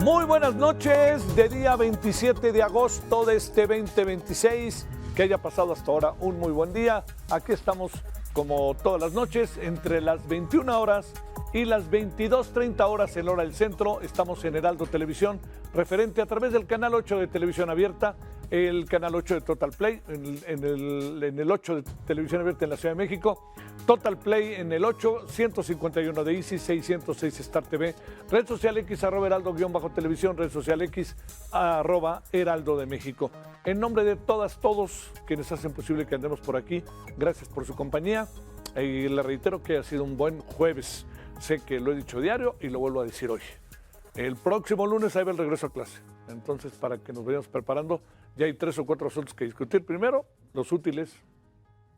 Muy buenas noches, de día 27 de agosto de este 2026. Que haya pasado hasta ahora un muy buen día. Aquí estamos como todas las noches, entre las 21 horas y las 22:30 horas en hora del centro. Estamos en Heraldo Televisión, referente a través del canal 8 de Televisión Abierta, el canal 8 de Total Play, en el 8 de Televisión Abierta en la Ciudad de México, Total Play en el 8, 151 de Easy, 606 Star TV, red social X, @heraldo_televisión, red social X, @heraldo de México. En nombre de todos quienes hacen posible que andemos por aquí, gracias por su compañía y le reitero que ha sido un buen jueves. Sé que lo he dicho diario y lo vuelvo a decir hoy. El próximo lunes hay el regreso a clase. Entonces, para que nos vayamos preparando, ya hay 3 o 4 asuntos que discutir. Primero, los útiles,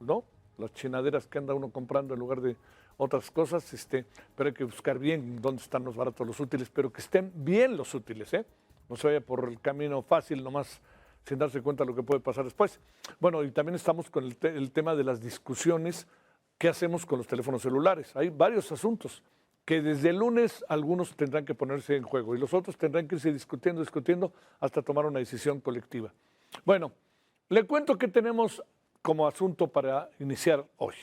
¿no? Las chinaderas que anda uno comprando en lugar de otras cosas, pero hay que buscar bien dónde están los baratos los útiles, pero que estén bien los útiles, ¿eh? No se vaya por el camino fácil nomás sin darse cuenta de lo que puede pasar después. Bueno, y también estamos con el tema de las discusiones. ¿Qué hacemos con los teléfonos celulares? Hay varios asuntos que desde el lunes algunos tendrán que ponerse en juego y los otros tendrán que irse discutiendo hasta tomar una decisión colectiva. Bueno, le cuento que tenemos como asunto para iniciar hoy.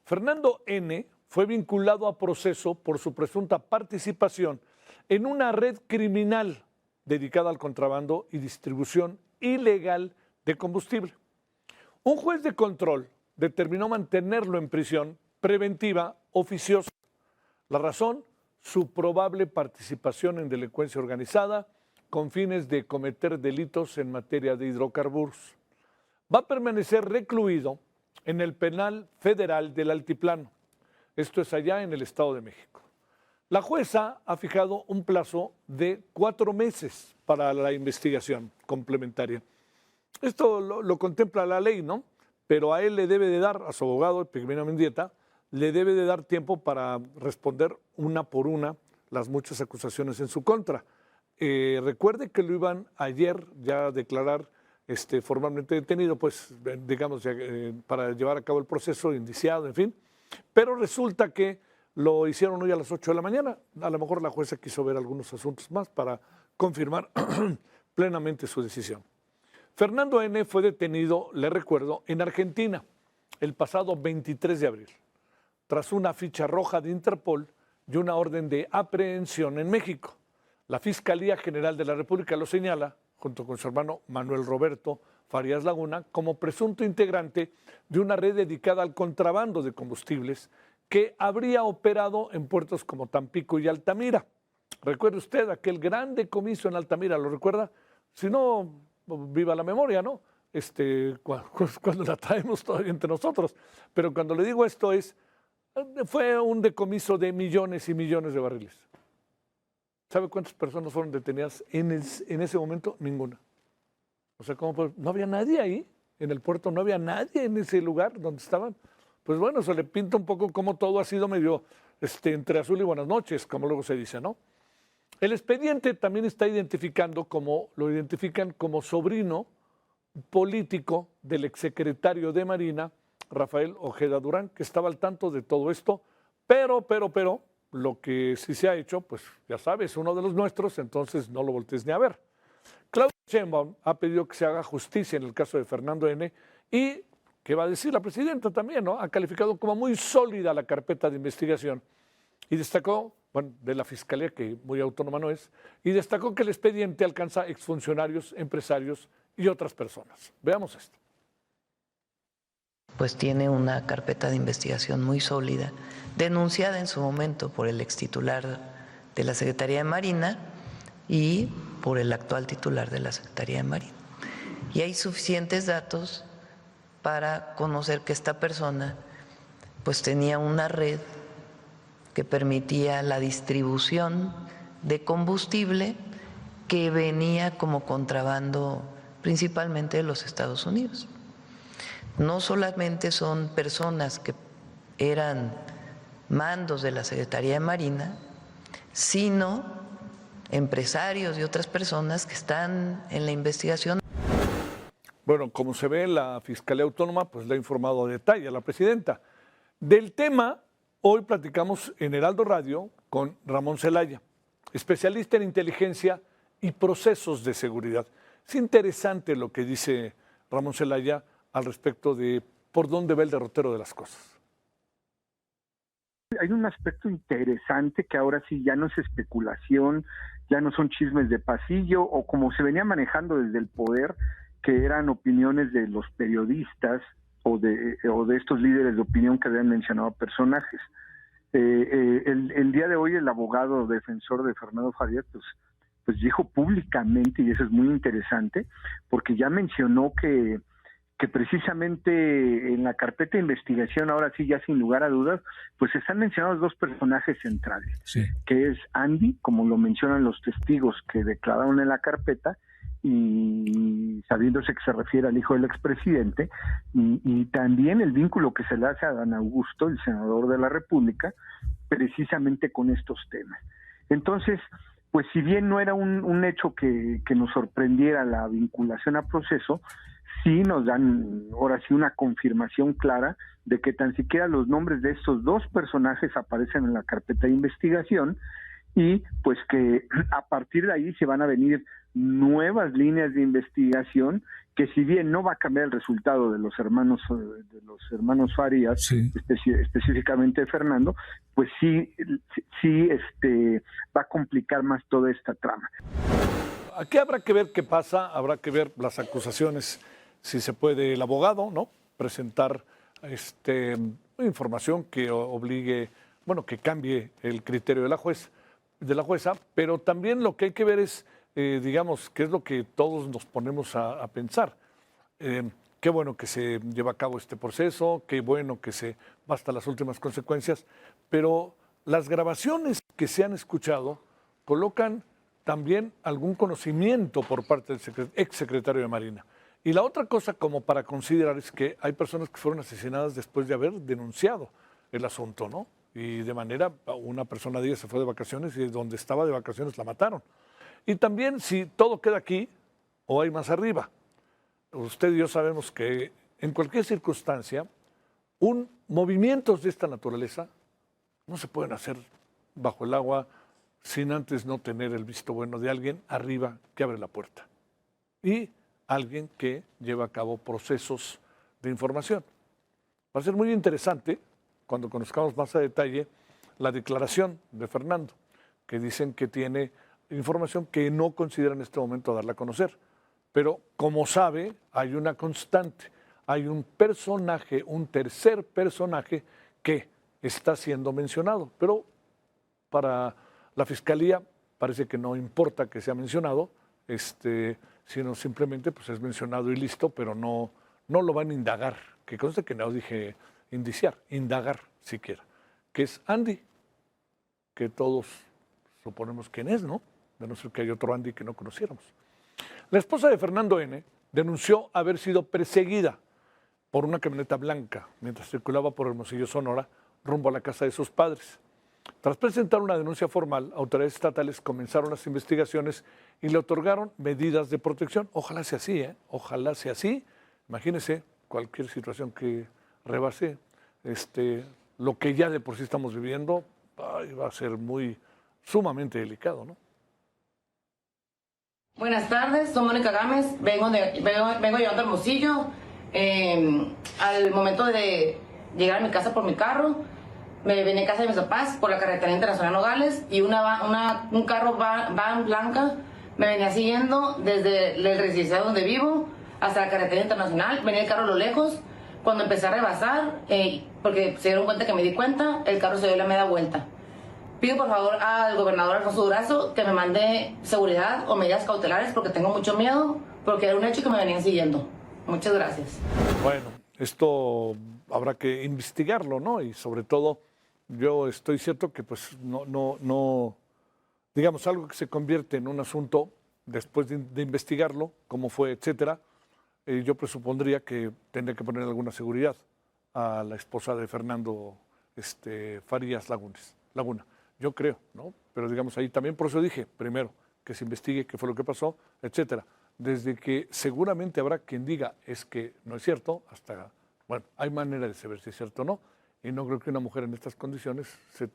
Fernando N. fue vinculado a proceso por su presunta participación en una red criminal dedicada al contrabando y distribución ilegal de combustible. Un juez de control determinó mantenerlo en prisión preventiva oficiosa. La razón, su probable participación en delincuencia organizada con fines de cometer delitos en materia de hidrocarburos. Va a permanecer recluido en el Penal Federal del Altiplano. Esto es allá en el Estado de México. La jueza ha fijado un plazo de 4 meses para la investigación complementaria. Esto lo contempla la ley, ¿no? Pero a él le debe de dar, a su abogado, Epigmenio Mendieta, le debe de dar tiempo para responder una por una las muchas acusaciones en su contra. Recuerde que lo iban ayer ya a declarar formalmente detenido, pues digamos, para llevar a cabo el proceso, indiciado, en fin. Pero resulta que lo hicieron hoy a las 8 de la mañana. A lo mejor la jueza quiso ver algunos asuntos más para confirmar plenamente su decisión. Fernando N. fue detenido, le recuerdo, en Argentina el pasado 23 de abril, tras una ficha roja de Interpol y una orden de aprehensión en México. La Fiscalía General de la República lo señala, junto con su hermano Manuel Roberto Farías Laguna, como presunto integrante de una red dedicada al contrabando de combustibles que habría operado en puertos como Tampico y Altamira. ¿Recuerda usted aquel gran decomiso en Altamira? ¿Lo recuerda? Si no, viva la memoria, ¿no? Cuando la traemos todavía entre nosotros. Pero cuando le digo esto fue un decomiso de millones y millones de barriles. ¿Sabe cuántas personas fueron detenidas en ese momento? Ninguna. O sea, no había nadie ahí en el puerto, no había nadie en ese lugar donde estaban. Pues bueno, se le pinta un poco como todo ha sido medio entre azul y buenas noches, como luego se dice, ¿no? El expediente también lo identifican como sobrino político del exsecretario de Marina, Rafael Ojeda Durán, que estaba al tanto de todo esto, pero, lo que sí se ha hecho, pues ya sabes, uno de los nuestros, entonces no lo voltees ni a ver. Claudia Sheinbaum ha pedido que se haga justicia en el caso de Fernando N. y, ¿qué va a decir la presidenta también, no? Ha calificado como muy sólida la carpeta de investigación y destacó, de la Fiscalía, que muy autónoma no es, y destacó que el expediente alcanza exfuncionarios, empresarios y otras personas. Veamos esto. Pues tiene una carpeta de investigación muy sólida, denunciada en su momento por el extitular de la Secretaría de Marina y por el actual titular de la Secretaría de Marina. Y hay suficientes datos para conocer que esta persona pues tenía una red que permitía la distribución de combustible que venía como contrabando principalmente de los Estados Unidos. No solamente son personas que eran mandos de la Secretaría de Marina, sino empresarios y otras personas que están en la investigación. Bueno, como se ve, la Fiscalía Autónoma pues le ha informado a detalle a la presidenta. Del tema, hoy platicamos en Heraldo Radio con Ramón Celaya. especialista en inteligencia y procesos de seguridad. Es interesante lo que dice Ramón Celaya al respecto de por dónde va el derrotero de las cosas. Hay un aspecto interesante que ahora sí ya no es especulación, ya no son chismes de pasillo o como se venía manejando desde el poder, que eran opiniones de los periodistas o de estos líderes de opinión que habían mencionado personajes. El día de hoy el abogado defensor de Fernando Farías pues dijo públicamente, y eso es muy interesante, porque ya mencionó que precisamente en la carpeta de investigación, ahora sí ya sin lugar a dudas, pues están mencionados dos personajes centrales, sí, que es Andy, como lo mencionan los testigos que declararon en la carpeta, y sabiéndose que se refiere al hijo del expresidente, y también el vínculo que se le hace a Dan Augusto, el senador de la República, precisamente con estos temas. Entonces, pues si bien no era un hecho que nos sorprendiera la vinculación a proceso, sí nos dan ahora sí una confirmación clara de que tan siquiera los nombres de estos dos personajes aparecen en la carpeta de investigación y pues que a partir de ahí se van a venir nuevas líneas de investigación que si bien no va a cambiar el resultado de los hermanos Farías, sí, específicamente de Fernando, pues sí va a complicar más toda esta trama. Aquí habrá que ver qué pasa, habrá que ver las acusaciones, si se puede el abogado, ¿no?, presentar información que obligue, bueno, que cambie el criterio de la jueza, pero también lo que hay que ver es, digamos, qué es lo que todos nos ponemos a pensar. Qué bueno que se lleva a cabo este proceso, qué bueno que se va hasta las últimas consecuencias, pero las grabaciones que se han escuchado colocan también algún conocimiento por parte del exsecretario de Marina. Y la otra cosa como para considerar es que hay personas que fueron asesinadas después de haber denunciado el asunto, ¿no? Y de manera, una persona de ellas se fue de vacaciones y donde estaba de vacaciones la mataron. Y también si todo queda aquí o hay más arriba. Usted y yo sabemos que en cualquier circunstancia, movimientos de esta naturaleza no se pueden hacer bajo el agua sin antes no tener el visto bueno de alguien arriba que abre la puerta. Y alguien que lleva a cabo procesos de información. Va a ser muy interesante cuando conozcamos más a detalle la declaración de Fernando, que dicen que tiene información que no considera en este momento darla a conocer. Pero como sabe, hay una constante, hay un personaje, un tercer personaje que está siendo mencionado, pero para la Fiscalía parece que no importa que sea mencionado, sino simplemente pues es mencionado y listo, pero no lo van a indagar, que conste que no dije indiciar, indagar siquiera, que es Andy, que todos suponemos quién es, ¿no? De no ser que hay otro Andy que no conociéramos. La esposa de Fernando N. denunció haber sido perseguida por una camioneta blanca mientras circulaba por Hermosillo, Sonora, rumbo a la casa de sus padres. Tras presentar una denuncia formal, autoridades estatales comenzaron las investigaciones y le otorgaron medidas de protección. Ojalá sea así, ¿eh? Ojalá sea así. Imagínense cualquier situación que rebase lo que ya de por sí estamos viviendo, va a ser sumamente delicado, ¿no? Buenas tardes, soy Mónica Gámez, vengo llegando a Hermosillo. Al momento de llegar a mi casa por mi carro, me venía a casa de mis papás por la carretera internacional Nogales y un carro van blanca me venía siguiendo desde el residencial donde vivo hasta la carretera internacional. Venía el carro a lo lejos. Cuando empecé a rebasar, porque se dieron cuenta que me di cuenta, el carro se dio la media vuelta. Pido por favor al gobernador Alfonso Durazo que me mande seguridad o medidas cautelares porque tengo mucho miedo, porque era un hecho que me venían siguiendo. Muchas gracias. Bueno, esto habrá que investigarlo, ¿no? Y sobre todo, yo estoy cierto que pues no digamos, algo que se convierte en un asunto después de investigarlo, cómo fue, etcétera, yo presupondría que tendría que poner alguna seguridad a la esposa de Fernando Farías Laguna. Yo creo, ¿no? Pero digamos ahí también, por eso dije, primero, que se investigue qué fue lo que pasó, etcétera. Desde que seguramente habrá quien diga es que no es cierto, hasta, bueno, hay manera de saber si es cierto o no, y no creo que una mujer en estas condiciones se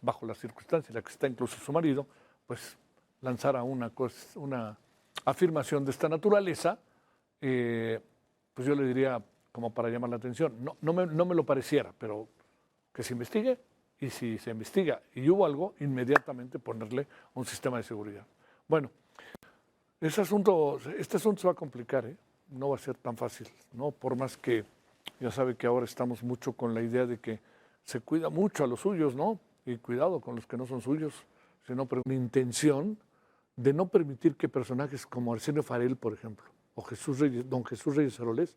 bajo la circunstancia en la que está incluso su marido, pues lanzara una afirmación de esta naturaleza, pues yo le diría como para llamar la atención, no me lo pareciera, pero que se investigue, y si se investiga y hubo algo, inmediatamente ponerle un sistema de seguridad. Bueno, este asunto se va a complicar, no va a ser tan fácil, ¿no? Por más que ya sabe que ahora estamos mucho con la idea de que se cuida mucho a los suyos, ¿no? Y cuidado con los que no son suyos, sino pero una intención de no permitir que personajes como Arsenio Farell, por ejemplo, o don Jesús Reyes Heroles,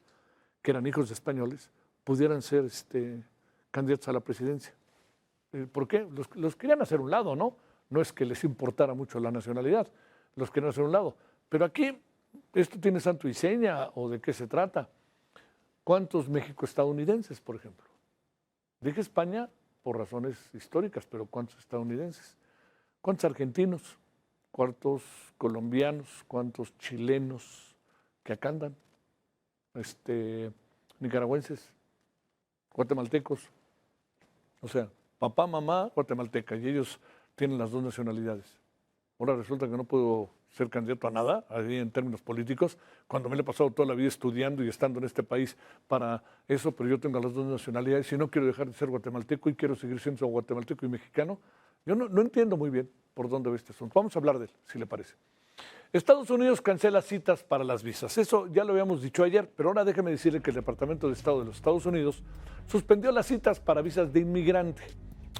que eran hijos de españoles, pudieran ser candidatos a la presidencia. ¿Por qué? Los querían hacer a un lado, ¿no? No es que les importara mucho la nacionalidad, los querían hacer a un lado. Pero aquí, esto tiene santo y seña, ¿o de qué se trata? ¿Cuántos mexico-estadounidenses, por ejemplo? Dije España por razones históricas, pero ¿cuántos estadounidenses? ¿Cuántos argentinos? ¿Cuántos colombianos? ¿Cuántos chilenos que acá andan? Nicaragüenses, guatemaltecos. O sea, papá, mamá, guatemalteca, y ellos tienen las dos nacionalidades. Ahora resulta que no puedo ser candidato a nada, ahí en términos políticos, cuando me lo he pasado toda la vida estudiando y estando en este país para eso, pero yo tengo las dos nacionalidades y no quiero dejar de ser guatemalteco y quiero seguir siendo guatemalteco y mexicano. Yo no entiendo muy bien por dónde va este asunto. Vamos a hablar de él, si le parece. Estados Unidos cancela citas para las visas. Eso ya lo habíamos dicho ayer, pero ahora déjeme decirle que el Departamento de Estado de los Estados Unidos suspendió las citas para visas de inmigrante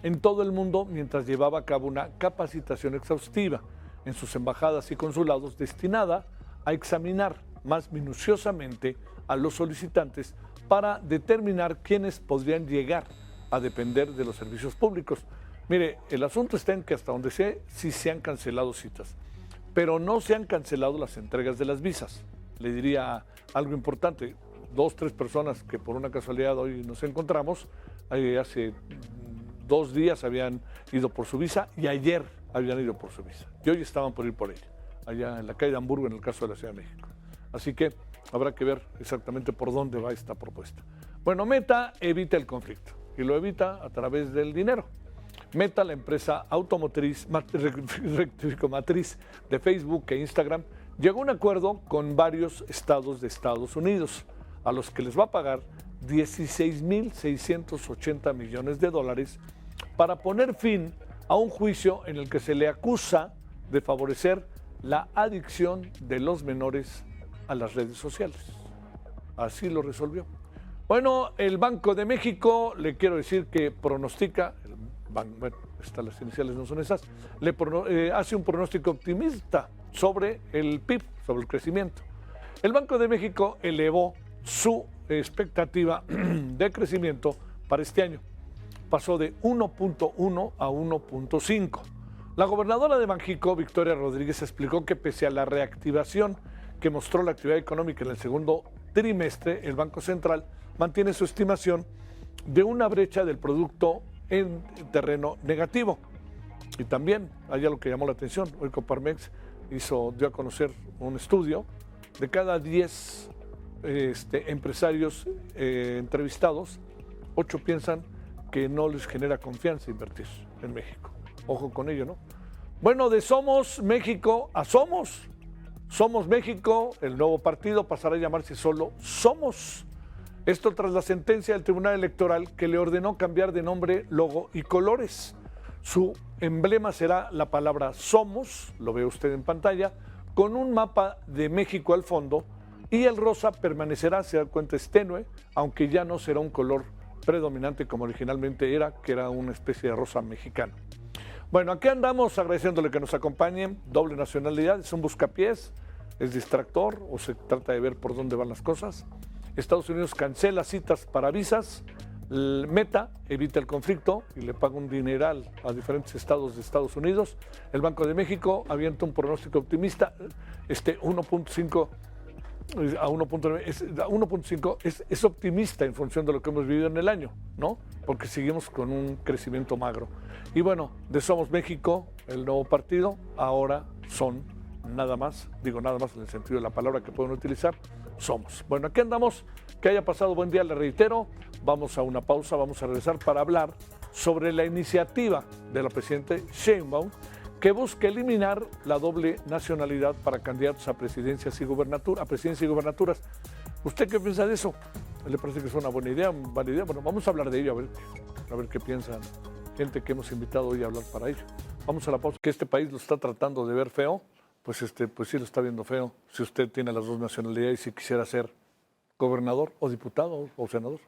en todo el mundo mientras llevaba a cabo una capacitación exhaustiva en sus embajadas y consulados destinada a examinar más minuciosamente a los solicitantes para determinar quiénes podrían llegar a depender de los servicios públicos. Mire, el asunto está en que hasta donde sé, sí se han cancelado citas, pero no se han cancelado las entregas de las visas. Le diría algo importante, 2, 3 personas que por una casualidad hoy nos encontramos, hace 2 días habían ido por su visa y ayer habían ido por su visa. Y hoy estaban por ir por ella, allá en la calle de Hamburgo, en el caso de la Ciudad de México. Así que habrá que ver exactamente por dónde va esta propuesta. Bueno, Meta evita el conflicto y lo evita a través del dinero. Meta, la empresa automotriz, matriz de Facebook e Instagram, llegó a un acuerdo con varios estados de Estados Unidos, a los que les va a pagar $16,680 millones para poner fin a un juicio en el que se le acusa de favorecer la adicción de los menores a las redes sociales. Así lo resolvió. Bueno, el Banco de México, le quiero decir que pronostica, bueno, las iniciales no son esas, hace un pronóstico optimista sobre el PIB, sobre el crecimiento. El Banco de México elevó su expectativa de crecimiento para este año. Pasó de 1.1 a 1.5. La gobernadora de Banxico, Victoria Rodríguez, explicó que pese a la reactivación que mostró la actividad económica en el segundo trimestre, el Banco Central mantiene su estimación de una brecha del producto en terreno negativo. Y también hay algo que llamó la atención. Hoy Coparmex dio a conocer un estudio de cada 10 empresarios entrevistados, 8 piensan que no les genera confianza invertir en México. Ojo con ello, ¿no? Bueno, de Somos México a Somos. Somos México, el nuevo partido pasará a llamarse solo Somos. Esto tras la sentencia del Tribunal Electoral que le ordenó cambiar de nombre, logo y colores. Su emblema será la palabra Somos, lo ve usted en pantalla, con un mapa de México al fondo, y el rosa permanecerá, se da cuenta, es tenue, aunque ya no será un color predominante como originalmente era, que era una especie de rosa mexicano. Bueno, aquí andamos agradeciéndole que nos acompañen. Doble nacionalidad, es un buscapiés, es distractor o se trata de ver por dónde van las cosas. Estados Unidos cancela citas para visas. Meta evita el conflicto y le paga un dineral a diferentes estados de Estados Unidos. El Banco de México avienta un pronóstico optimista, 1.5 a 1.9, es optimista en función de lo que hemos vivido en el año, ¿no? Porque seguimos con un crecimiento magro. Y bueno, de Somos México, el nuevo partido, ahora son nada más, digo nada más en el sentido de la palabra que pueden utilizar, Somos. Bueno, aquí andamos, que haya pasado buen día, le reitero, vamos a una pausa, vamos a regresar para hablar sobre la iniciativa de la presidenta Sheinbaum que busca eliminar la doble nacionalidad para candidatos a presidencias y gubernaturas. ¿Usted qué piensa de eso? ¿Le parece que es una buena idea, mala idea? Bueno, vamos a hablar de ello, a ver qué piensan gente que hemos invitado hoy a hablar para ello. Vamos a la pausa. Que este país lo está tratando de ver feo, pues sí lo está viendo feo. Si usted tiene las dos nacionalidades y si quisiera ser gobernador o diputado o senador.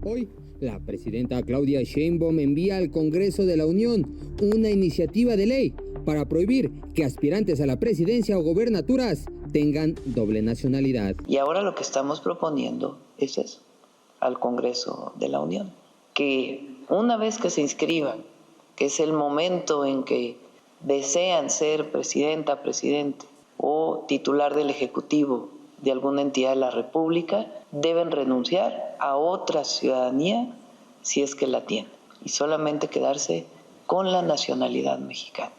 Hoy, la presidenta Claudia Sheinbaum envía al Congreso de la Unión una iniciativa de ley para prohibir que aspirantes a la presidencia o gobernaturas tengan doble nacionalidad. Y ahora lo que estamos proponiendo es eso, al Congreso de la Unión, que una vez que se inscriban, que es el momento en que desean ser presidenta, presidente o titular del Ejecutivo de alguna entidad de la República, deben renunciar a otra ciudadanía si es que la tienen y solamente quedarse con la nacionalidad mexicana.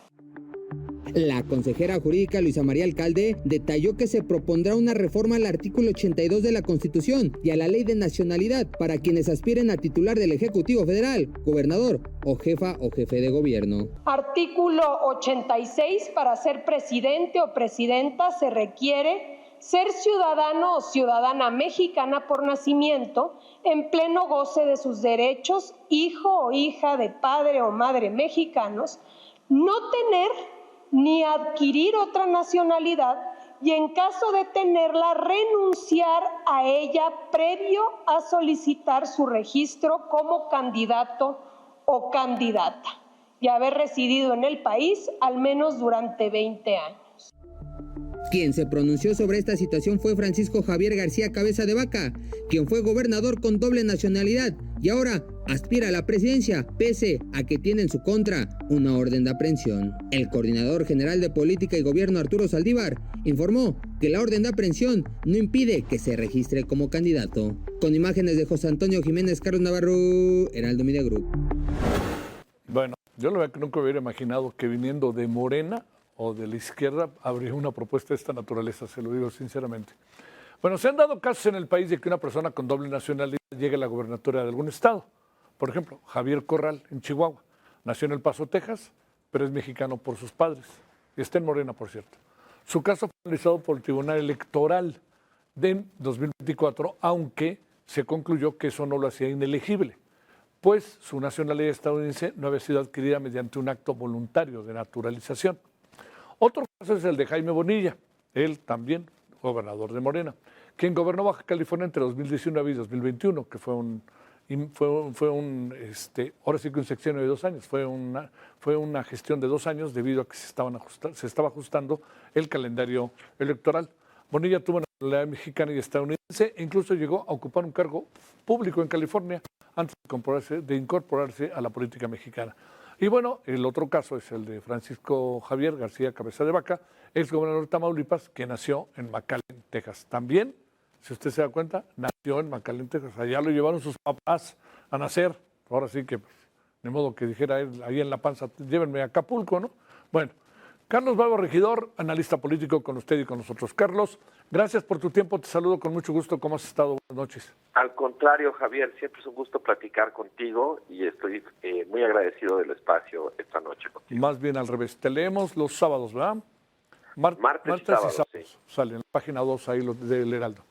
La consejera jurídica Luisa María Alcalde detalló que se propondrá una reforma al artículo 82 de la Constitución y a la Ley de Nacionalidad para quienes aspiren a titular del Ejecutivo Federal, gobernador o jefa o jefe de gobierno. Artículo 86. Para ser presidente o presidenta se requiere ser ciudadano o ciudadana mexicana por nacimiento, en pleno goce de sus derechos, hijo o hija de padre o madre mexicanos, no tener ni adquirir otra nacionalidad y en caso de tenerla renunciar a ella previo a solicitar su registro como candidato o candidata y haber residido en el país al menos durante 20 años. Quien se pronunció sobre esta situación fue Francisco Javier García Cabeza de Vaca, quien fue gobernador con doble nacionalidad y ahora aspira a la presidencia, pese a que tiene en su contra una orden de aprehensión. El coordinador general de Política y Gobierno, Arturo Saldívar, informó que la orden de aprehensión no impide que se registre como candidato. Con imágenes de José Antonio Jiménez, Carlos Navarro, Heraldo Media Group. Bueno, yo la verdad que nunca hubiera imaginado que viniendo de Morena o de la izquierda habría una propuesta de esta naturaleza, se lo digo sinceramente. Bueno, se han dado casos en el país de que una persona con doble nacionalidad llegue a la gobernatura de algún estado. Por ejemplo, Javier Corral, en Chihuahua. Nació en El Paso, Texas, pero es mexicano por sus padres. Y está en Morena, por cierto. Su caso fue analizado por el Tribunal Electoral de 2024, aunque se concluyó que eso no lo hacía inelegible, pues su nacionalidad estadounidense no había sido adquirida mediante un acto voluntario de naturalización. Otro caso es el de Jaime Bonilla, él también gobernador de Morena, quien gobernó Baja California entre 2019 y 2021, que ahora sí que un sexenio de 2 años, fue una gestión de 2 años debido a que se estaba ajustando el calendario electoral. Bonilla tuvo nacionalidad mexicana y estadounidense e incluso llegó a ocupar un cargo público en California antes de incorporarse a la política mexicana. Y bueno, el otro caso es el de Francisco Javier García Cabeza de Vaca, ex gobernador de Tamaulipas, que nació en McAllen, Texas. También, si usted se da cuenta, nació en McAllen, Texas. Allá lo llevaron sus papás a nacer. Ahora sí que, de modo que dijera él ahí en la panza, llévenme a Acapulco, ¿no? Bueno, Carlos Bravo Regidor, analista político con usted y con nosotros. Carlos, gracias por tu tiempo, te saludo con mucho gusto. ¿Cómo has estado? Buenas noches. Al contrario, Javier, siempre es un gusto platicar contigo y estoy muy agradecido del espacio esta noche contigo. Más bien al revés, te leemos los sábados, ¿verdad? Martes y sábados. Sí. Sale en la página 2 ahí del Heraldo.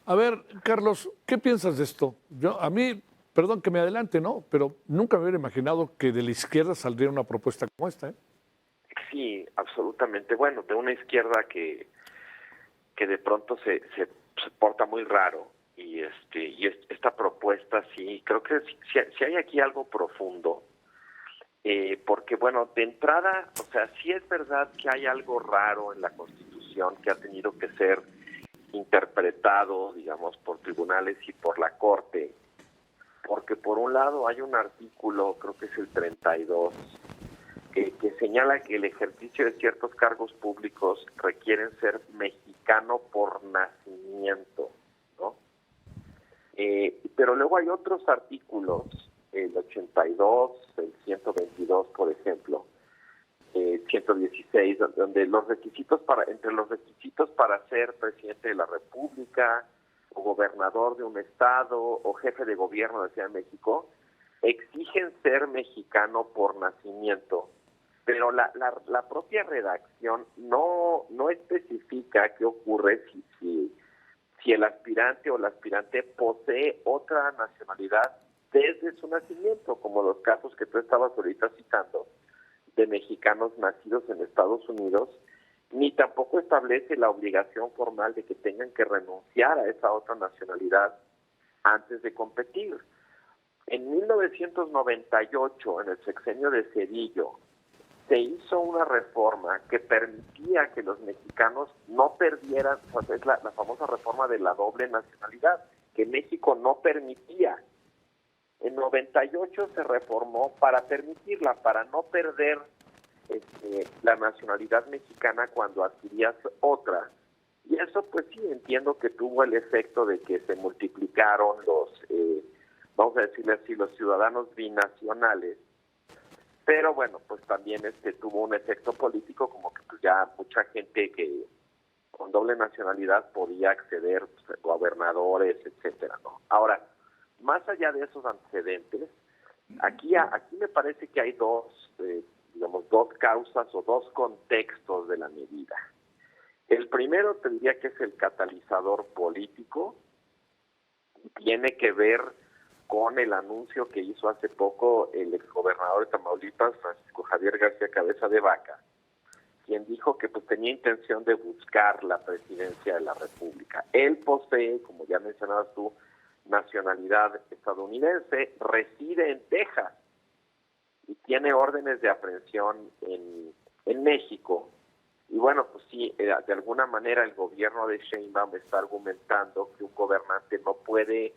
A ver, Carlos, ¿qué piensas de esto? A mí, perdón que me adelante, ¿no? Pero nunca me hubiera imaginado que de la izquierda saldría una propuesta como esta, ¿eh? Sí, absolutamente. Bueno, de una izquierda que de pronto se porta muy raro y esta propuesta sí, creo que si hay aquí algo profundo, porque bueno, de entrada, o sea, sí es verdad que hay algo raro en la Constitución que ha tenido que ser interpretado, digamos, por tribunales y por la Corte, porque por un lado hay un artículo, creo que es el 32, que señala que el ejercicio de ciertos cargos públicos requieren ser mexicano por nacimiento, ¿no? Pero luego hay otros artículos, el 82, el 122, por ejemplo, 116, donde entre los requisitos para ser presidente de la República o gobernador de un estado o jefe de gobierno de la Ciudad de México exigen ser mexicano por nacimiento, pero la propia redacción no especifica qué ocurre si el aspirante o la aspirante posee otra nacionalidad desde su nacimiento, como los casos que tú estabas ahorita citando, de mexicanos nacidos en Estados Unidos, ni tampoco establece la obligación formal de que tengan que renunciar a esa otra nacionalidad antes de competir. En 1998, en el sexenio de Zedillo, se hizo una reforma que permitía que los mexicanos no perdieran, pues es la famosa reforma de la doble nacionalidad, que México no permitía. En 98 se reformó para permitirla, para no perder la nacionalidad mexicana cuando adquirías otra. Y eso pues sí entiendo que tuvo el efecto de que se multiplicaron los, vamos a decirle así, los ciudadanos binacionales. Pero bueno, pues también tuvo un efecto político, como que pues ya mucha gente que con doble nacionalidad podía acceder pues, a gobernadores, etcétera, ¿no? Ahora, más allá de esos antecedentes, aquí me parece que hay dos causas o dos contextos de la medida. El primero te diría que es el catalizador político, tiene que ver con el anuncio que hizo hace poco el exgobernador de Tamaulipas, Francisco Javier García Cabeza de Vaca, quien dijo que pues tenía intención de buscar la presidencia de la República. Él posee, como ya mencionabas tú, nacionalidad estadounidense, reside en Texas y tiene órdenes de aprehensión en México. Y bueno, pues sí, de alguna manera el gobierno de Sheinbaum está argumentando que un gobernante no puede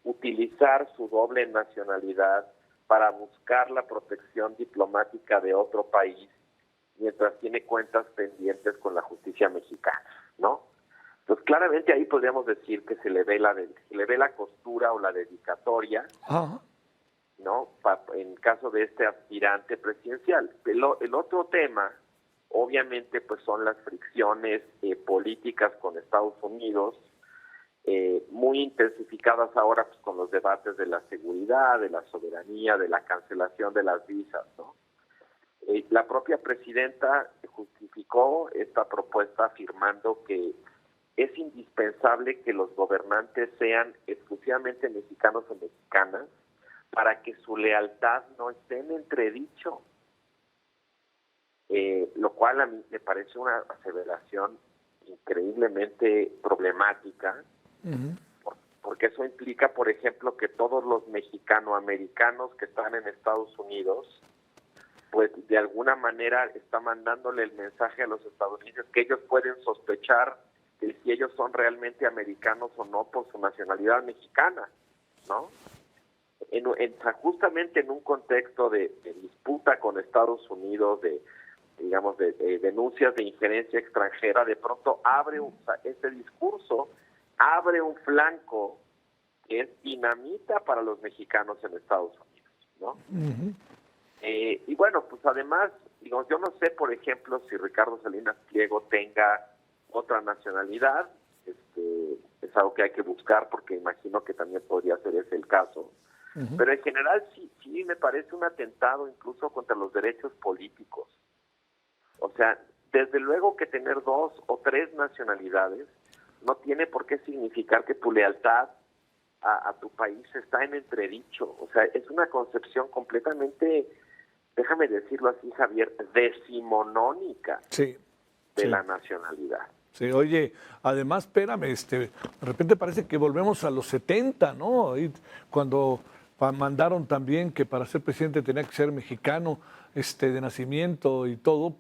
utilizar su doble nacionalidad para buscar la protección diplomática de otro país mientras tiene cuentas pendientes con la justicia mexicana, ¿no? Entonces claramente ahí podríamos decir que se le ve la costura o la dedicatoria, ¿no? En caso de este aspirante presidencial. El otro tema, obviamente, pues son las fricciones políticas con Estados Unidos, muy intensificadas ahora pues, con los debates de la seguridad, de la soberanía, de la cancelación de las visas, ¿no? La propia presidenta justificó esta propuesta afirmando que es indispensable que los gobernantes sean exclusivamente mexicanos o mexicanas para que su lealtad no esté en entredicho, lo cual a mí me parece una aseveración increíblemente problemática, porque eso implica, por ejemplo, que todos los mexicanoamericanos que están en Estados Unidos, pues de alguna manera está mandándole el mensaje a los estadounidenses que ellos pueden sospechar de si ellos son realmente americanos o no por su nacionalidad mexicana, ¿no? Justamente en un contexto de disputa con Estados Unidos, de denuncias de injerencia extranjera, de pronto este discurso abre un flanco que es dinamita para los mexicanos en Estados Unidos, ¿no? Y bueno, pues además, yo no sé, por ejemplo, si Ricardo Salinas Pliego tenga otra nacionalidad, es algo que hay que buscar porque imagino que también podría ser ese el caso. Pero en general sí me parece un atentado incluso contra los derechos políticos. O sea, desde luego que tener 2 o 3 nacionalidades no tiene por qué significar que tu lealtad a tu país está en entredicho. O sea, es una concepción completamente, déjame decirlo así, Javier, decimonónica de la nacionalidad. Sí, oye, además, espérame, de repente parece que volvemos a los 70, ¿no? Y cuando mandaron también que para ser presidente tenía que ser mexicano, de nacimiento y todo,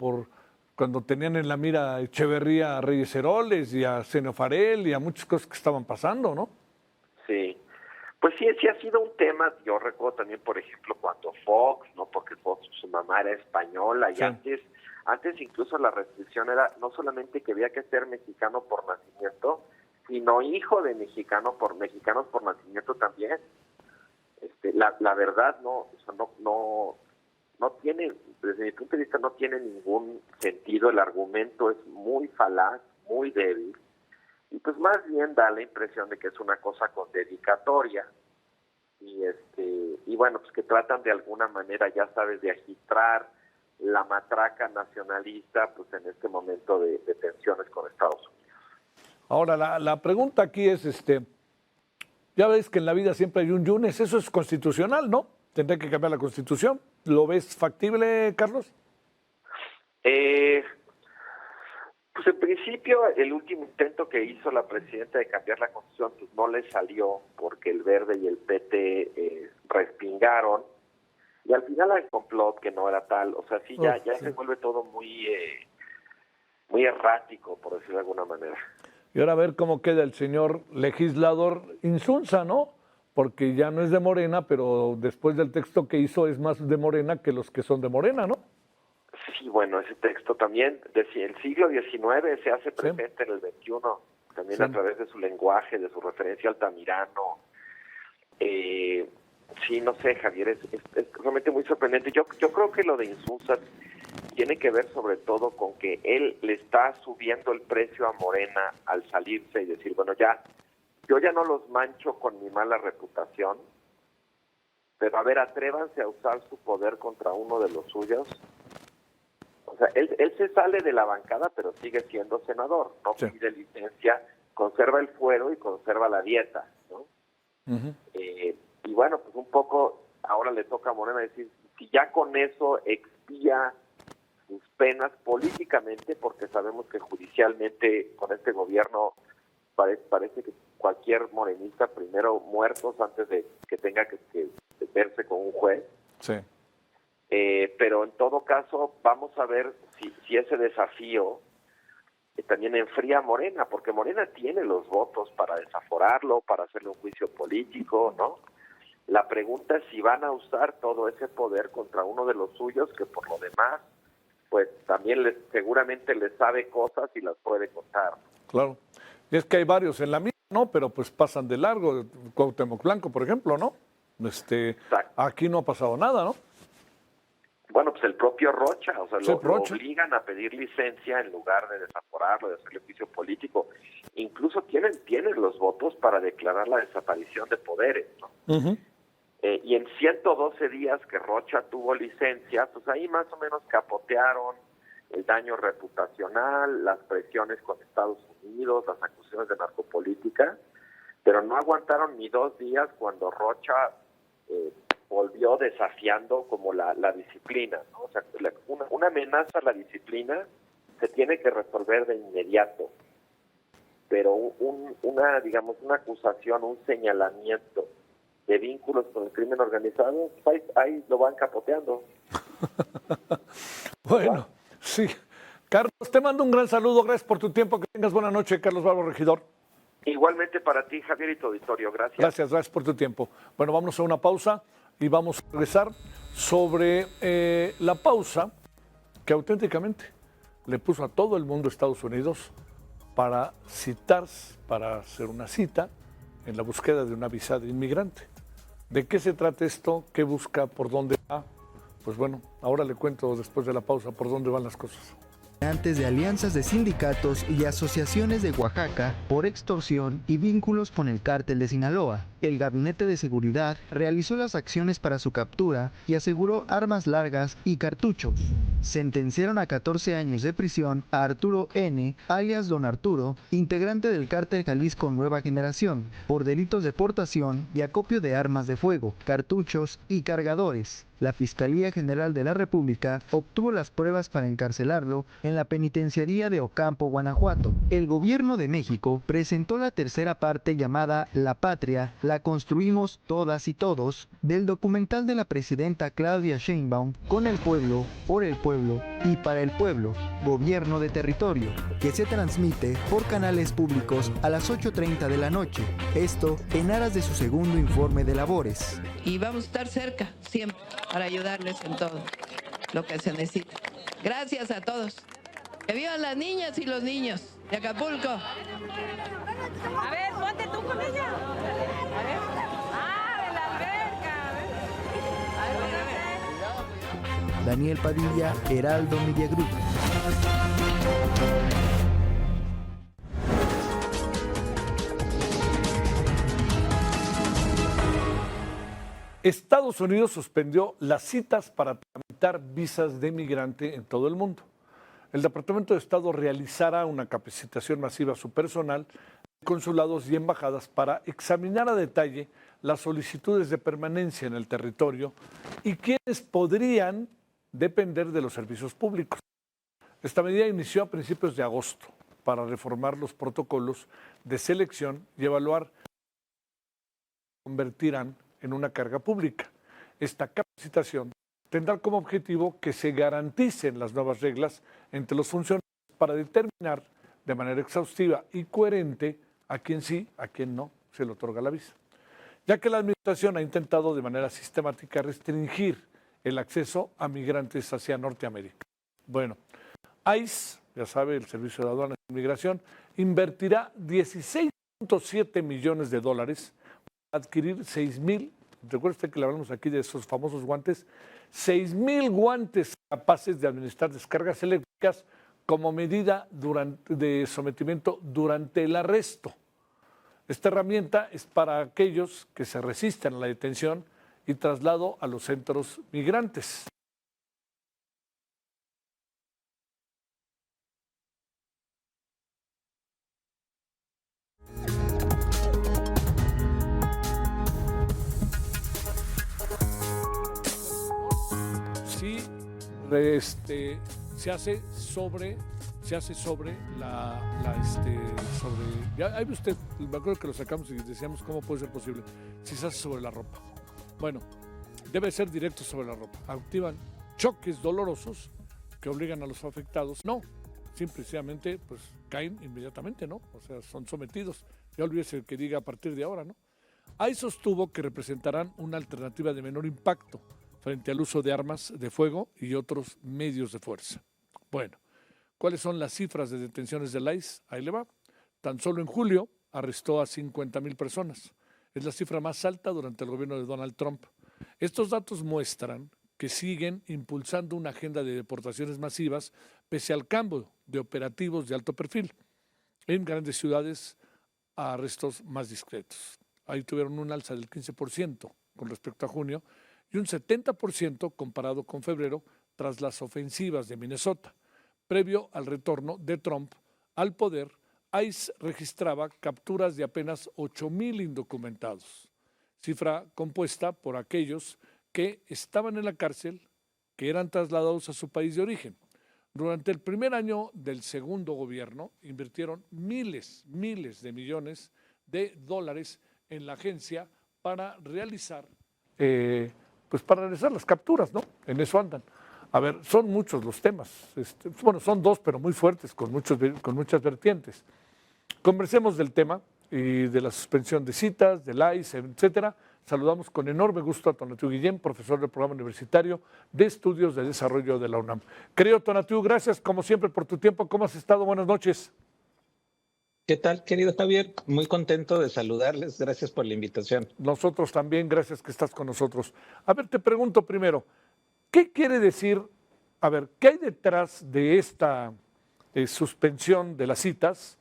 cuando tenían en la mira a Echeverría, a Reyes Heroles y a Zenio Farel y a muchas cosas que estaban pasando, ¿no? Sí, pues sí ha sido un tema. Yo recuerdo también, por ejemplo, cuando Fox, ¿no? Porque Fox, su mamá era española y antes incluso la restricción era no solamente que había que ser mexicano por nacimiento, sino hijo de mexicanos por nacimiento también. La verdad no tiene, desde mi punto de vista no tiene ningún sentido. El argumento es muy falaz, muy débil, y pues más bien da la impresión de que es una cosa con dedicatoria, y bueno, pues que tratan de alguna manera, ya sabes, de agitrar la matraca nacionalista, pues en este momento de tensiones con Estados Unidos. Ahora, la pregunta aquí es, ya ves que en la vida siempre hay un yunes, eso es constitucional, ¿no? Tendrá que cambiar la Constitución. ¿Lo ves factible, Carlos? Pues en principio el último intento que hizo la presidenta de cambiar la Constitución pues no le salió porque el Verde y el PT respingaron, y al final hay complot que no era tal, o sea, sí, ya se vuelve todo muy errático, por decirlo de alguna manera. Y ahora a ver cómo queda el señor legislador Insunza, ¿no? Porque ya no es de Morena, pero después del texto que hizo es más de Morena que los que son de Morena, ¿no? Sí, bueno, ese texto también, el siglo XIX se hace presente en el XXI, también a través de su lenguaje, de su referencia al Altamirano. Sí, no sé, Javier, es realmente muy sorprendente. Yo creo que lo de Insunza tiene que ver sobre todo con que él le está subiendo el precio a Morena al salirse y decir, bueno, yo ya no los mancho con mi mala reputación, pero a ver, atrévanse a usar su poder contra uno de los suyos. O sea, él se sale de la bancada, pero sigue siendo senador, no pide licencia, conserva el fuero y conserva la dieta, ¿no? Uh-huh. Y bueno, pues un poco ahora le toca a Morena decir, si ya con eso expía sus penas políticamente, porque sabemos que judicialmente con este gobierno parece que cualquier morenista primero muertos antes de que tenga que verse con un juez. Sí. Pero en todo caso vamos a ver si ese desafío también enfría a Morena, porque Morena tiene los votos para desaforarlo, para hacerle un juicio político, ¿no? La pregunta es si van a usar todo ese poder contra uno de los suyos, que por lo demás, pues también seguramente les sabe cosas y las puede contar. Claro. Y es que hay varios en la misma, ¿no? Pero pues pasan de largo. Cuauhtémoc Blanco, por ejemplo, ¿no? Aquí no ha pasado nada, ¿no? Bueno, pues el propio Rocha, o sea, lo obligan a pedir licencia en lugar de desaforarlo, de hacerle juicio político. Incluso tienen los votos para declarar la desaparición de poderes, ¿no? Uh-huh. Y en 112 días que Rocha tuvo licencia, pues ahí más o menos capotearon el daño reputacional, las presiones con Estados Unidos, las acusaciones de narcopolítica, pero no aguantaron ni 2 días cuando Rocha volvió desafiando como la disciplina, ¿no? O sea, una amenaza a la disciplina se tiene que resolver de inmediato, pero una acusación, un señalamiento de vínculos con el crimen organizado, ahí lo van capoteando. Bueno, sí. Carlos, te mando un gran saludo, gracias por tu tiempo, que tengas buena noche, Carlos Bravo, regidor. Igualmente para ti, Javier, y tu auditorio, gracias. Gracias por tu tiempo. Bueno, vamos a una pausa y vamos a regresar sobre la pausa que auténticamente le puso a todo el mundo Estados Unidos para hacer una cita en la búsqueda de una visa de inmigrante. ¿De qué se trata esto? ¿Qué busca? ¿Por dónde va? Pues bueno, ahora le cuento después de la pausa por dónde van las cosas. Antes de alianzas de sindicatos y asociaciones de Oaxaca por extorsión y vínculos con el cártel de Sinaloa. El Gabinete de Seguridad realizó las acciones para su captura y aseguró armas largas y cartuchos. Sentenciaron a 14 años de prisión a Arturo N., alias Don Arturo, integrante del cártel Jalisco Nueva Generación, por delitos de portación y acopio de armas de fuego, cartuchos y cargadores. La Fiscalía General de la República obtuvo las pruebas para encarcelarlo en la penitenciaría de Ocampo, Guanajuato. El Gobierno de México presentó la tercera parte llamada La Patria, la construimos todas y todos, del documental de la presidenta Claudia Sheinbaum, Con el pueblo, por el pueblo y para el pueblo, Gobierno de Territorio, que se transmite por canales públicos a las 8:30 de la noche. Esto en aras de su segundo informe de labores. Y vamos a estar cerca siempre para ayudarles en todo lo que se necesita. Gracias a todos. Que vivan las niñas y los niños de Acapulco. A ver, ponte tú con ella. A ver. Ah, de la alberca. A ver. Daniel Padilla, Heraldo Media Group. Estados Unidos suspendió las citas para tramitar visas de migrante en todo el mundo. El Departamento de Estado realizará una capacitación masiva a su personal, consulados y embajadas para examinar a detalle las solicitudes de permanencia en el territorio y quienes podrían depender de los servicios públicos. Esta medida inició a principios de agosto para reformar los protocolos de selección y evaluar si convertirán en una carga pública. Esta capacitación tendrá como objetivo que se garanticen las nuevas reglas entre los funcionarios para determinar de manera exhaustiva y coherente a quién sí, a quién no se le otorga la visa, ya que la administración ha intentado de manera sistemática restringir el acceso a migrantes hacia Norteamérica. Bueno, ICE, ya sabe, el Servicio de Aduanas y Migración, invertirá $16.7 millones para adquirir 6,000, recuerda usted que le hablamos aquí de esos famosos guantes, 6,000 guantes capaces de administrar descargas eléctricas como medida de sometimiento durante el arresto. Esta herramienta es para aquellos que se resisten a la detención y traslado a los centros migrantes. Sí, se hace sobre ya ahí ve usted, me acuerdo que lo sacamos y decíamos cómo puede ser posible si se hace sobre la ropa. Bueno, debe ser directo sobre la ropa. Activan choques dolorosos que obligan a los afectados. No, simplemente pues caen inmediatamente, ¿no? O sea, son sometidos. Ya olvídese el que diga a partir de ahora, ¿no? Ahí sostuvo que representarán una alternativa de menor impacto frente al uso de armas de fuego y otros medios de fuerza. Bueno, ¿cuáles son las cifras de detenciones del ICE? Ahí le va. Tan solo en julio arrestó a 50,000 personas. Es la cifra más alta durante el gobierno de Donald Trump. Estos datos muestran que siguen impulsando una agenda de deportaciones masivas pese al cambio de operativos de alto perfil. En grandes ciudades, a arrestos más discretos. Ahí tuvieron un alza del 15% con respecto a junio y un 70% comparado con febrero tras las ofensivas de Minnesota. Previo al retorno de Trump al poder, ICE registraba capturas de apenas 8,000 indocumentados, cifra compuesta por aquellos que estaban en la cárcel, que eran trasladados a su país de origen. Durante el primer año del segundo gobierno, invirtieron miles de millones de dólares en la agencia para realizar las capturas, ¿no? En eso andan. A ver, son muchos los temas. Son dos, pero muy fuertes, con muchas vertientes. Conversemos del tema y de la suspensión de citas, del ICE, etcétera. Saludamos con enorme gusto a Tonatiuh Guillén, profesor del Programa Universitario de Estudios de Desarrollo de la UNAM. Querido Tonatiuh, gracias como siempre por tu tiempo. ¿Cómo has estado? Buenas noches. ¿Qué tal, querido Javier? Muy contento de saludarles. Gracias por la invitación. Nosotros también, gracias que estás con nosotros. A ver, te pregunto primero, ¿qué quiere decir, qué hay detrás de esta suspensión de las citas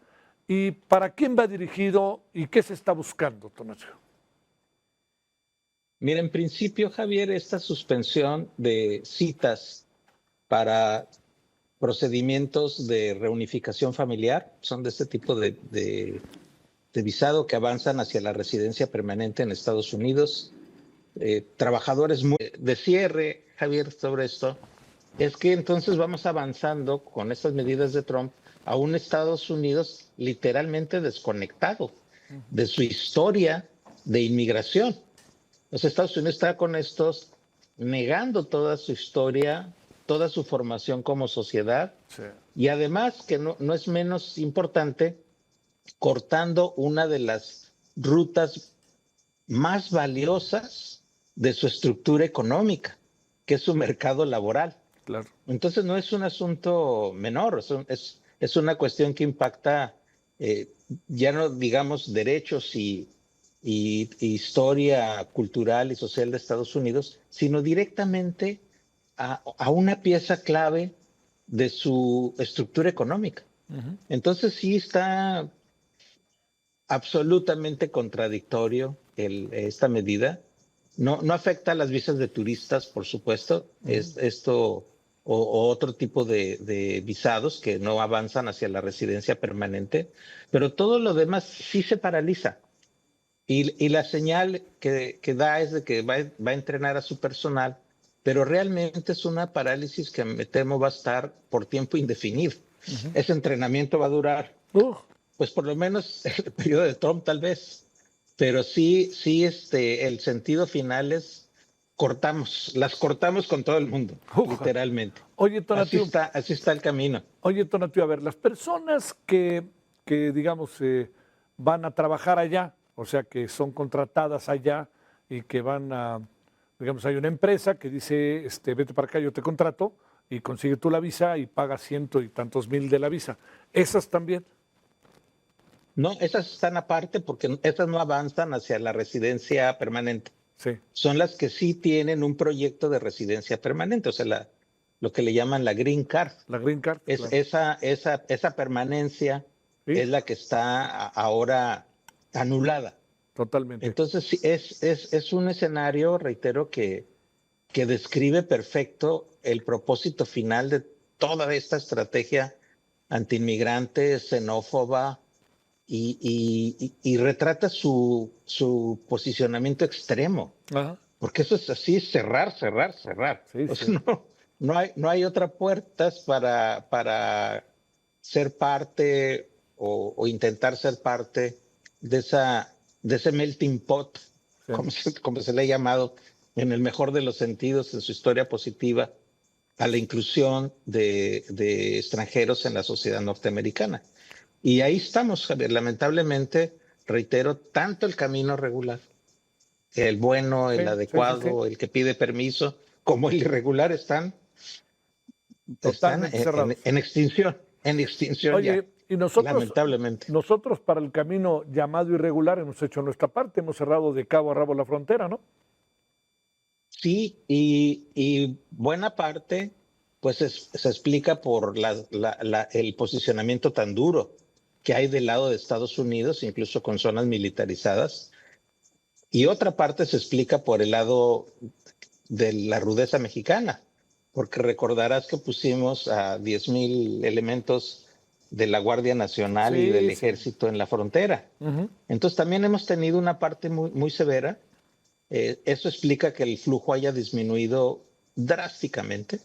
y para quién va dirigido y qué se está buscando, Tonatiuh? Mira, en principio, Javier, esta suspensión de citas para procedimientos de reunificación familiar son de este tipo de visado que avanzan hacia la residencia permanente en Estados Unidos. Trabajadores de cierre, Javier, sobre esto, es que entonces vamos avanzando con estas medidas de Trump a un Estados Unidos literalmente desconectado de su historia de inmigración. Los Estados Unidos está con estos negando toda su historia, toda su formación como sociedad, sí. Y además, que no es menos importante, cortando una de las rutas más valiosas de su estructura económica, que es su mercado laboral. Claro. Entonces no es un asunto menor, es una cuestión que impacta, ya no digamos derechos y historia cultural y social de Estados Unidos, sino directamente a una pieza clave de su estructura económica. Uh-huh. Entonces sí está absolutamente contradictorio esta medida. No afecta a las visas de turistas, por supuesto. Esto o otro tipo de visados que no avanzan hacia la residencia permanente, pero todo lo demás sí se paraliza. Y la señal que da es de que va a entrenar a su personal, pero realmente es una parálisis que me temo va a estar por tiempo indefinido. Ese entrenamiento va a durar, pues por lo menos el periodo de Trump tal vez, pero sí, el sentido final es las cortamos con todo el mundo, literalmente. Oye, Tonatiuh, así está el camino. Oye, Tonatiuh, a ver, las personas que digamos, van a trabajar allá, o sea, que son contratadas allá y que van a, digamos, hay una empresa que dice, vete para acá, yo te contrato, y consigue tú la visa y paga 100 y tantos mil de la visa. ¿Esas también? No, esas están aparte porque esas no avanzan hacia la residencia permanente. Sí. Son las que sí tienen un proyecto de residencia permanente, o sea, lo que le llaman la Green Card. La Green Card. Claro. Esa permanencia es la que está ahora anulada. Totalmente. Entonces, sí, es un escenario, reitero, que describe perfecto el propósito final de toda esta estrategia antiinmigrante, xenófoba, y retrata su posicionamiento extremo. Ajá. Porque eso es así, cerrar. Sí, o sea, no hay otras puertas para ser parte o intentar ser parte de ese melting pot, sí, como se le ha llamado, en el mejor de los sentidos, en su historia positiva, a la inclusión de extranjeros en la sociedad norteamericana. Y ahí estamos, Javier. Lamentablemente, reitero, tanto el camino regular, el bueno, el adecuado, el que pide permiso, como el irregular están en extinción. Oye, ya. Y nosotros, lamentablemente. Nosotros para el camino llamado irregular hemos hecho nuestra parte, hemos cerrado de cabo a rabo la frontera, ¿no? Sí, y buena parte pues se explica por el posicionamiento tan duro que hay del lado de Estados Unidos, incluso con zonas militarizadas, y otra parte se explica por el lado de la rudeza mexicana, porque recordarás que pusimos a 10,000 elementos de la Guardia Nacional y del Ejército en la frontera. Entonces también hemos tenido una parte muy, muy severa. Eso explica que el flujo haya disminuido drásticamente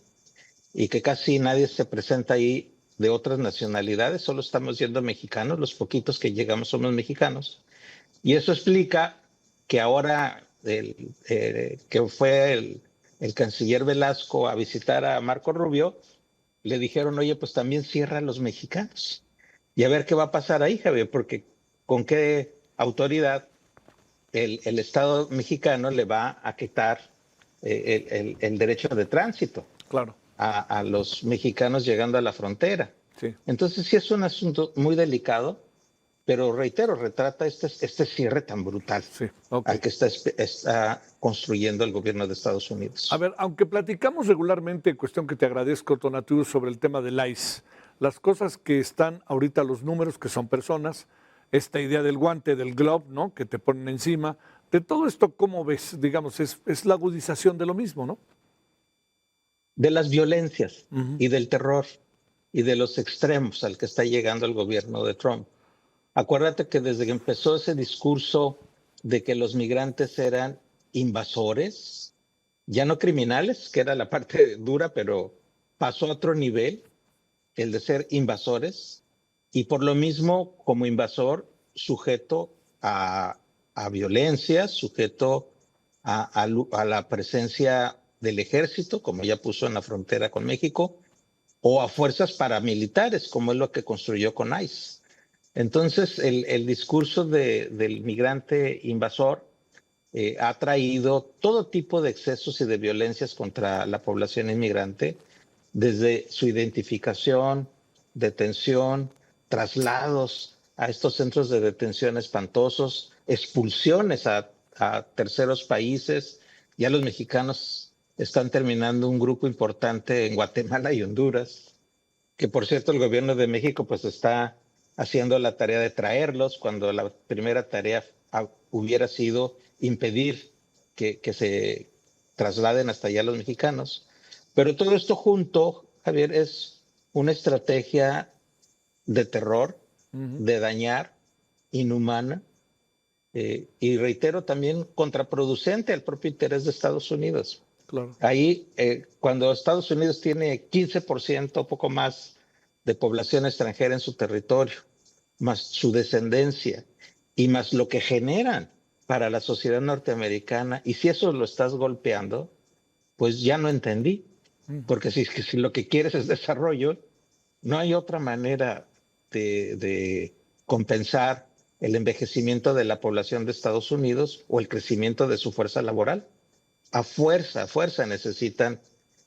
y que casi nadie se presenta ahí de otras nacionalidades, solo estamos yendo mexicanos, los poquitos que llegamos somos mexicanos. Y eso explica que ahora que fue el canciller Velasco a visitar a Marco Rubio, le dijeron, oye, pues también cierra a los mexicanos. Y a ver qué va a pasar ahí, Javier, porque con qué autoridad el Estado mexicano le va a quitar el derecho de tránsito a los mexicanos llegando a la frontera. Sí. Entonces sí es un asunto muy delicado, pero reitero, retrata este cierre tan brutal al que está construyendo el gobierno de Estados Unidos. A ver, aunque platicamos regularmente, cuestión que te agradezco, Tonatiuh, sobre el tema del ICE, las cosas que están ahorita, los números que son personas, esta idea del guante, del glove, ¿no?, que te ponen encima, de todo esto, ¿cómo ves? Digamos, es la agudización de lo mismo, ¿no? De las violencias y del terror y de los extremos al que está llegando el gobierno de Trump. Acuérdate que desde que empezó ese discurso de que los migrantes eran invasores, ya no criminales, que era la parte dura, pero pasó a otro nivel, el de ser invasores, y por lo mismo, como invasor, sujeto a violencia, sujeto a la presencia del ejército, como ya puso en la frontera con México, o a fuerzas paramilitares, como es lo que construyó con ICE. Entonces, el discurso del migrante invasor ha traído todo tipo de excesos y de violencias contra la población inmigrante, desde su identificación, detención, traslados a estos centros de detención espantosos, expulsiones a terceros países. Ya los mexicanos están terminando un grupo importante en Guatemala y Honduras, que por cierto el gobierno de México pues está haciendo la tarea de traerlos, cuando la primera tarea hubiera sido impedir que se trasladen hasta allá los mexicanos. Pero todo esto junto, Javier, es una estrategia de terror, de dañar, inhumana, y reitero también contraproducente al propio interés de Estados Unidos. Claro. Ahí, cuando Estados Unidos tiene 15% o poco más de población extranjera en su territorio, más su descendencia y más lo que generan para la sociedad norteamericana, y si eso lo estás golpeando, pues ya no entendí. Porque si lo que quieres es desarrollo, no hay otra manera de compensar el envejecimiento de la población de Estados Unidos o el crecimiento de su fuerza laboral. A fuerza necesitan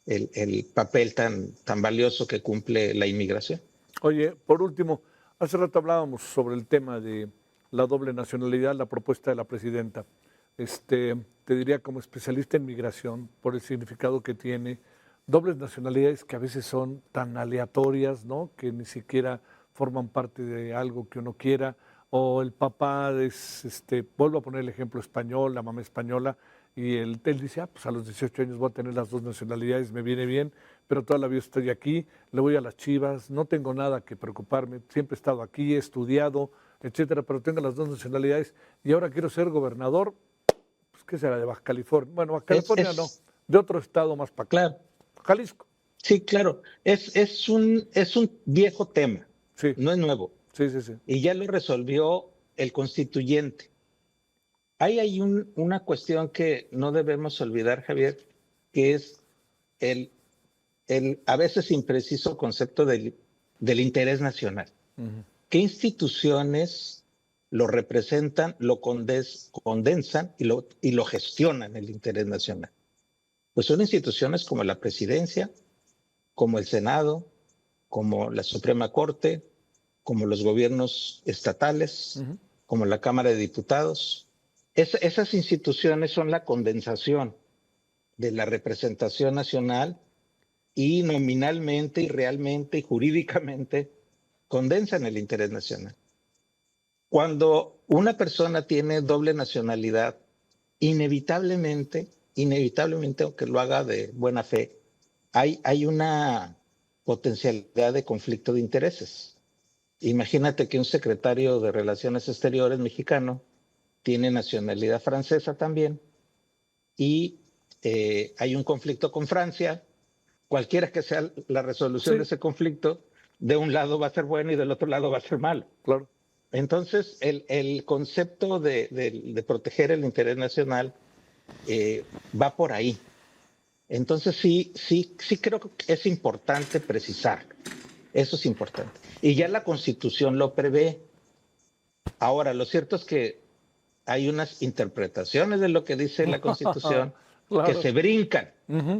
el papel tan valioso que cumple la inmigración. Oye, por último, hace rato hablábamos sobre el tema de la doble nacionalidad, la propuesta de la presidenta. Te diría como especialista en migración, por el significado que tiene, dobles nacionalidades que a veces son tan aleatorias, ¿no? Que ni siquiera forman parte de algo que uno quiera, o el papá es, vuelvo a poner el ejemplo español, la mamá española, y él dice, pues a los 18 años voy a tener las dos nacionalidades, me viene bien, pero toda la vida estoy aquí, le voy a las Chivas, no tengo nada que preocuparme, siempre he estado aquí, he estudiado, etcétera, pero tengo las dos nacionalidades y ahora quiero ser gobernador, pues ¿qué será? De Baja California. Bueno, Baja California no, de otro estado más para acá. Claro. Jalisco. Sí, claro. Es un viejo tema. Sí. No es nuevo. Sí. Y ya lo resolvió el constituyente. Hay una cuestión que no debemos olvidar, Javier, que es el a veces impreciso concepto del interés nacional. ¿Qué instituciones lo representan, lo condensan y lo gestionan el interés nacional? Pues son instituciones como la presidencia, como el Senado, como la Suprema Corte, como los gobiernos estatales, como la Cámara de Diputados. Esas instituciones son la condensación de la representación nacional y nominalmente y realmente y jurídicamente condensan el interés nacional. Cuando una persona tiene doble nacionalidad, inevitablemente, aunque lo haga de buena fe, hay una potencialidad de conflicto de intereses. Imagínate que un secretario de Relaciones Exteriores mexicano tiene nacionalidad francesa también y hay un conflicto con Francia. Cualquiera que sea la resolución de ese conflicto, de un lado va a ser bueno y del otro lado va a ser malo. Claro. Entonces, el concepto de proteger el interés nacional va por ahí. Entonces, sí creo que es importante precisar. Eso es importante. Y ya la Constitución lo prevé. Ahora, lo cierto es que hay unas interpretaciones de lo que dice la Constitución claro. que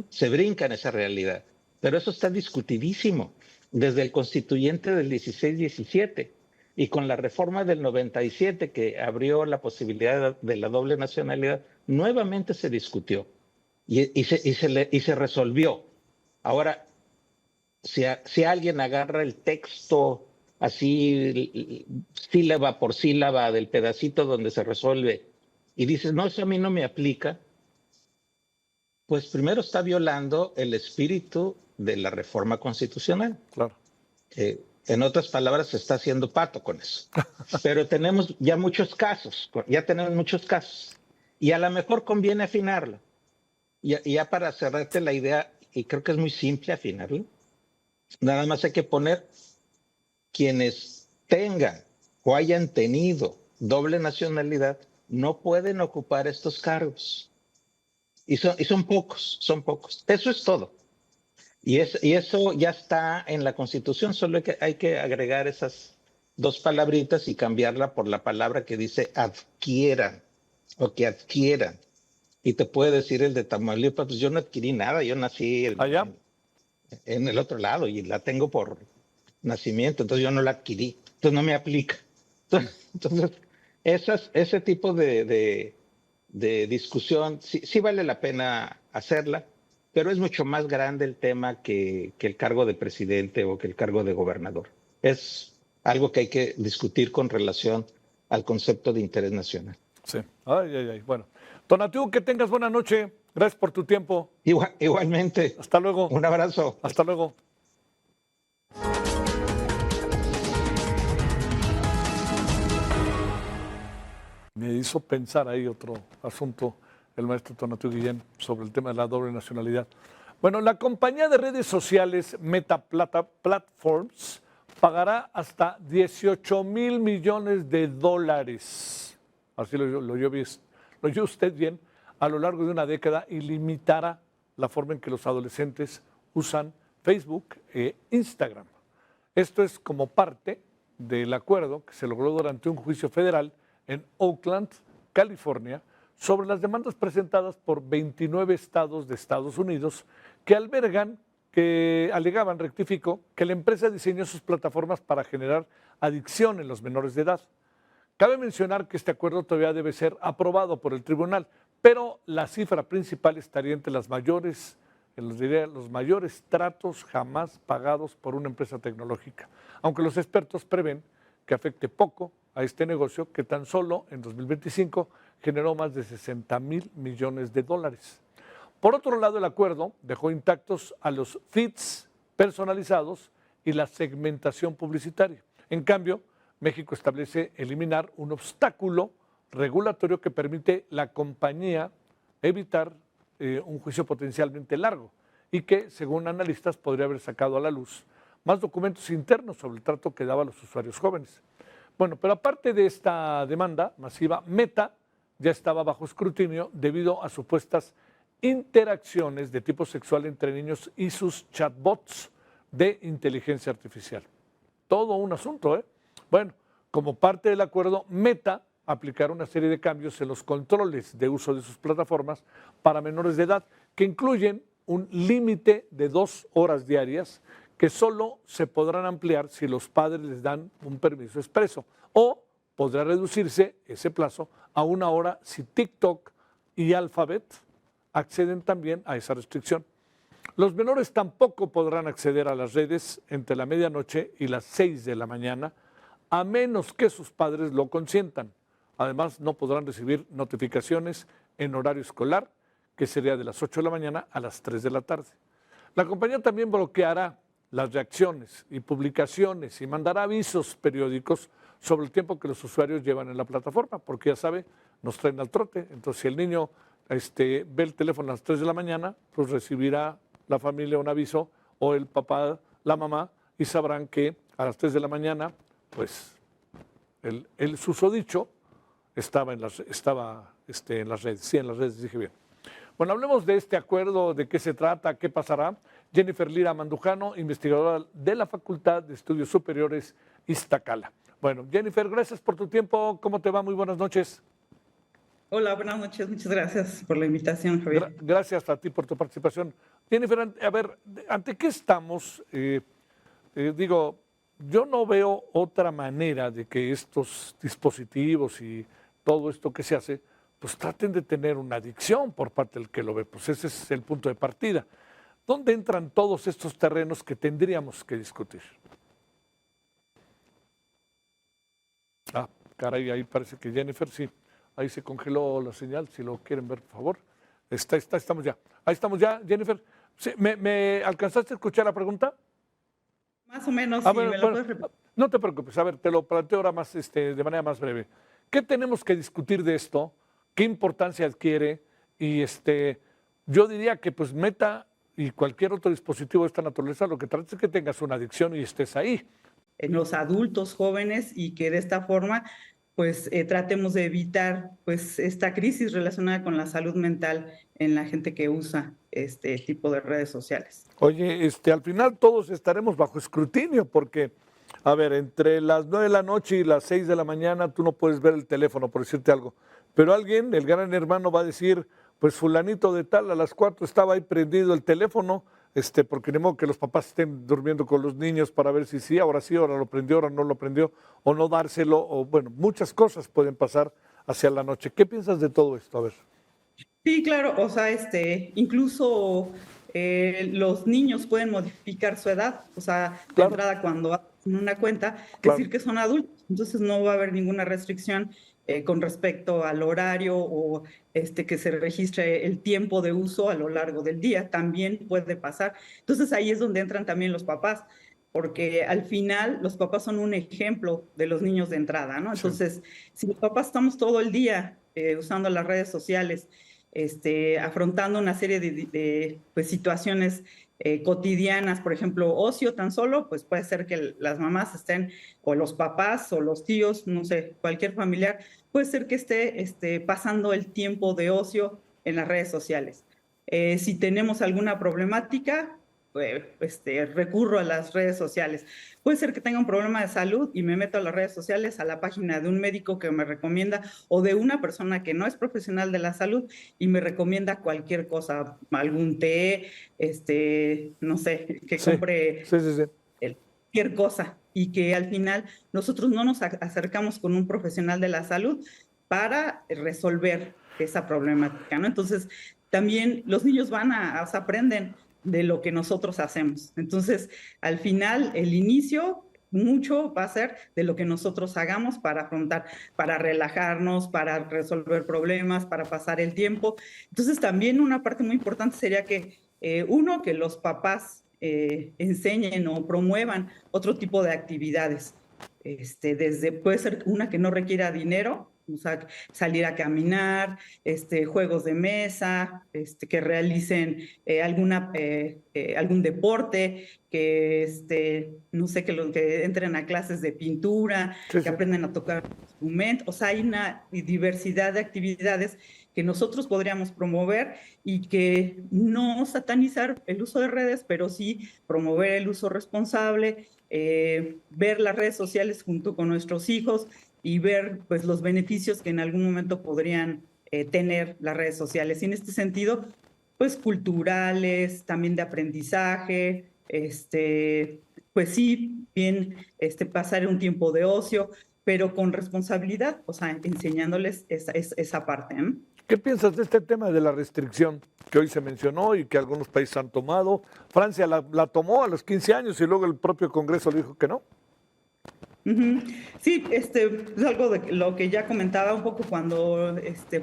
se brincan esa realidad. Pero eso está discutidísimo desde el constituyente del 16-17 y con la reforma del 97 que abrió la posibilidad de la doble nacionalidad, nuevamente se discutió y se resolvió. Ahora, si alguien agarra el texto así sílaba por sílaba del pedacito donde se resuelve y dice, no, eso a mí no me aplica, pues primero está violando el espíritu de la reforma constitucional. Claro. En otras palabras, se está haciendo pato con eso. Pero tenemos ya muchos casos. Y a lo mejor conviene afinarlo. Ya para cerrarte la idea, y creo que es muy simple afinarlo, nada más hay que poner quienes tengan o hayan tenido doble nacionalidad no pueden ocupar estos cargos. Y son pocos. Eso es todo. Y eso ya está en la Constitución, solo hay que agregar esas dos palabritas y cambiarla por la palabra que dice adquieran o que adquieran. Y te puede decir el de Tamaulipas, pues yo no adquirí nada, yo nací en el otro lado y la tengo por nacimiento, entonces yo no la adquirí, entonces no me aplica. Entonces, ese tipo de discusión sí vale la pena hacerla, pero es mucho más grande el tema que el cargo de presidente o que el cargo de gobernador. Es algo que hay que discutir con relación al concepto de interés nacional. Sí. Bueno. Tonatiuh, que tengas buena noche. Gracias por tu tiempo. Igualmente. Hasta luego. Un abrazo. Hasta luego. Me hizo pensar ahí otro asunto el maestro Tonatiuh Guillén sobre el tema de la doble nacionalidad. Bueno, la compañía de redes sociales Meta Platforms pagará hasta 18 mil millones de dólares. Así lo oyó usted bien, a lo largo de una década, y limitará la forma en que los adolescentes usan Facebook e Instagram. Esto es como parte del acuerdo que se logró durante un juicio federal en Oakland, California, sobre las demandas presentadas por 29 estados de Estados Unidos que alegaban, rectificó, que la empresa diseñó sus plataformas para generar adicción en los menores de edad. Cabe mencionar que este acuerdo todavía debe ser aprobado por el tribunal, pero la cifra principal estaría entre los mayores tratos jamás pagados por una empresa tecnológica, aunque los expertos prevén que afecte poco a este negocio que tan solo en 2025 generó más de 60 mil millones de dólares. Por otro lado, el acuerdo dejó intactos a los feeds personalizados y la segmentación publicitaria. En cambio, México establece eliminar un obstáculo regulatorio que permite a la compañía evitar un juicio potencialmente largo y que, según analistas, podría haber sacado a la luz más documentos internos sobre el trato que daba a los usuarios jóvenes. Bueno, pero aparte de esta demanda masiva, Meta ya estaba bajo escrutinio debido a supuestas interacciones de tipo sexual entre niños y sus chatbots de inteligencia artificial. Todo un asunto, ¿eh? Bueno, como parte del acuerdo, Meta aplicará una serie de cambios en los controles de uso de sus plataformas para menores de edad, que incluyen un límite de 2 horas diarias que solo se podrán ampliar si los padres les dan un permiso expreso, o podrá reducirse ese plazo a 1 hora si TikTok y Alphabet acceden también a esa restricción. Los menores tampoco podrán acceder a las redes entre la medianoche y las 6 de la mañana, a menos que sus padres lo consientan. Además, no podrán recibir notificaciones en horario escolar, que sería de las 8 de la mañana a las 3 de la tarde. La compañía también bloqueará las reacciones y publicaciones y mandará avisos periódicos sobre el tiempo que los usuarios llevan en la plataforma, porque ya sabe, nos traen al trote. Entonces, si el niño ve el teléfono a las 3 de la mañana, pues recibirá la familia un aviso, o el papá, la mamá, y sabrán que a las 3 de la mañana, pues el susodicho estaba en las redes. Sí, en las redes, dije bien. Bueno, hablemos de este acuerdo, de qué se trata, qué pasará. Jennifer Lira Mandujano, investigadora de la Facultad de Estudios Superiores Iztacala. Bueno, Jennifer, gracias por tu tiempo. ¿Cómo te va? Muy buenas noches. Hola, buenas noches. Muchas gracias por la invitación, Javier. Gracias a ti por tu participación. Jennifer, a ver, ¿ante qué estamos? Yo no veo otra manera de que estos dispositivos y todo esto que se hace, pues traten de tener una adicción por parte del que lo ve. Pues ese es el punto de partida. ¿Dónde entran todos estos terrenos que tendríamos que discutir? Ah, caray, ahí parece que Jennifer, sí. Ahí se congeló la señal, si lo quieren ver, por favor. Estamos ya. Ahí estamos ya, Jennifer. Sí, ¿me alcanzaste a escuchar la pregunta? Más o menos, sí, me lo puedes repetir. No te preocupes, a ver, te lo planteo ahora más, de manera más breve. ¿Qué tenemos que discutir de esto? ¿Qué importancia adquiere? Y yo diría que pues Meta y cualquier otro dispositivo de esta naturaleza, lo que trata es que tengas una adicción y estés ahí. En los adultos jóvenes, y que de esta forma pues tratemos de evitar pues esta crisis relacionada con la salud mental en la gente que usa este tipo de redes sociales. Oye, al final todos estaremos bajo escrutinio porque, a ver, entre las 9 de la noche y las 6 de la mañana tú no puedes ver el teléfono, por decirte algo. Pero alguien, el gran hermano, va a decir, pues fulanito de tal, a las 4 estaba ahí prendido el teléfono, porque ni modo que los papás estén durmiendo con los niños para ver si sí, ahora lo prendió, ahora no lo prendió, o no dárselo, o bueno, muchas cosas pueden pasar hacia la noche. ¿Qué piensas de todo esto? A ver. Sí, claro, o sea, incluso los niños pueden modificar su edad, o sea, de entrada cuando hacen una cuenta, decir que son adultos, entonces no va a haber ninguna restricción con respecto al horario o que se registre el tiempo de uso a lo largo del día. También puede pasar. Entonces ahí es donde entran también los papás, porque al final los papás son un ejemplo de los niños de entrada, ¿no? Entonces, si los papás estamos todo el día usando las redes sociales, afrontando una serie de pues, situaciones cotidianas, por ejemplo, ocio tan solo, pues puede ser que las mamás estén, o los papás, o los tíos, no sé, cualquier familiar, puede ser que esté pasando el tiempo de ocio en las redes sociales. Si tenemos alguna problemática, pues, recurro a las redes sociales. Puede ser que tenga un problema de salud y me meto a las redes sociales, a la página de un médico que me recomienda o de una persona que no es profesional de la salud y me recomienda cualquier cosa, algún té, no sé, que compre cualquier cosa, y que al final nosotros no nos acercamos con un profesional de la salud para resolver esa problemática, ¿no? Entonces, también los niños aprenden de lo que nosotros hacemos. Entonces, al final, el inicio mucho va a ser de lo que nosotros hagamos para afrontar, para relajarnos, para resolver problemas, para pasar el tiempo. Entonces, también una parte muy importante sería que, que los papás enseñen o promuevan otro tipo de actividades. Puede ser una que no requiera dinero, o sea, salir a caminar, juegos de mesa, que realicen algún deporte, que no sé, que entren a clases de pintura, que aprendan a tocar instrumentos. O sea, hay una diversidad de actividades que nosotros podríamos promover y que no satanizar el uso de redes, pero sí promover el uso responsable, ver las redes sociales junto con nuestros hijos y ver pues los beneficios que en algún momento podrían tener las redes sociales. Y en este sentido, pues culturales, también de aprendizaje, pues sí, bien pasar un tiempo de ocio, pero con responsabilidad, o sea, enseñándoles esa parte, ¿eh? ¿Qué piensas de este tema de la restricción que hoy se mencionó y que algunos países han tomado? Francia la tomó a los 15 años y luego el propio Congreso le dijo que no. Sí, es algo de lo que ya comentaba un poco cuando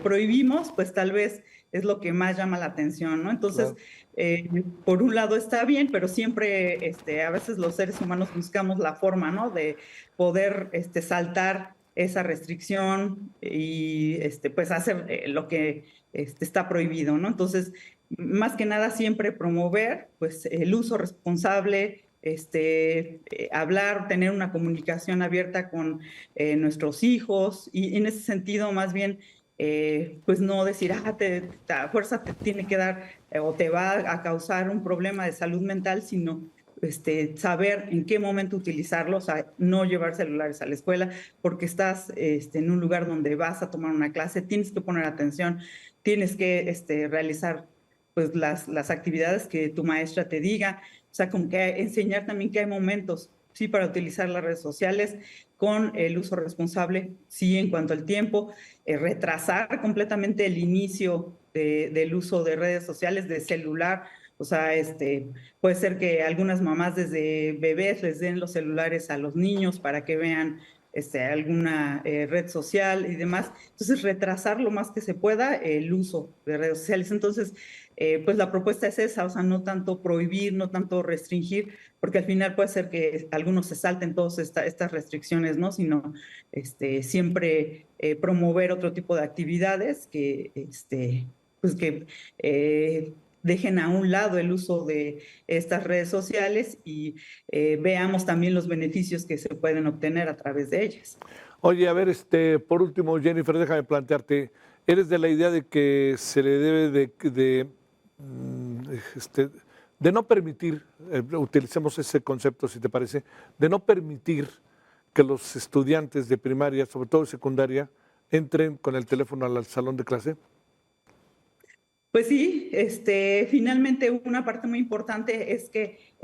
prohibimos, pues tal vez es lo que más llama la atención, ¿no? Entonces, claro, por un lado está bien, pero siempre a veces los seres humanos buscamos la forma, ¿no? De poder saltar esa restricción y pues hacer lo que está prohibido, ¿no? Entonces, más que nada siempre promover pues el uso responsable, hablar, tener una comunicación abierta con nuestros hijos, y en ese sentido más bien pues no decir, a fuerza te tiene que dar o te va a causar un problema de salud mental, sino saber en qué momento utilizarlo, o sea, no llevar celulares a la escuela porque estás en un lugar donde vas a tomar una clase, tienes que poner atención, tienes que realizar pues las actividades que tu maestra te diga. O sea, como que enseñar también que hay momentos, sí, para utilizar las redes sociales con el uso responsable, sí, en cuanto al tiempo, retrasar completamente el inicio del uso de redes sociales, de celular. O sea, puede ser que algunas mamás desde bebés les den los celulares a los niños para que vean alguna red social y demás. Entonces, retrasar lo más que se pueda el uso de redes sociales. Entonces, pues la propuesta es esa, o sea, no tanto prohibir, no tanto restringir, porque al final puede ser que algunos se salten todas estas restricciones, ¿no? Sino siempre promover otro tipo de actividades que, pues que dejen a un lado el uso de estas redes sociales y veamos también los beneficios que se pueden obtener a través de ellas. Oye, a ver, por último, Jennifer, déjame plantearte, ¿eres de la idea de que se le debe de no permitir, utilicemos ese concepto si te parece, de no permitir que los estudiantes de primaria, sobre todo de secundaria, entren con el teléfono al salón de clase? Pues sí, finalmente una parte muy importante es que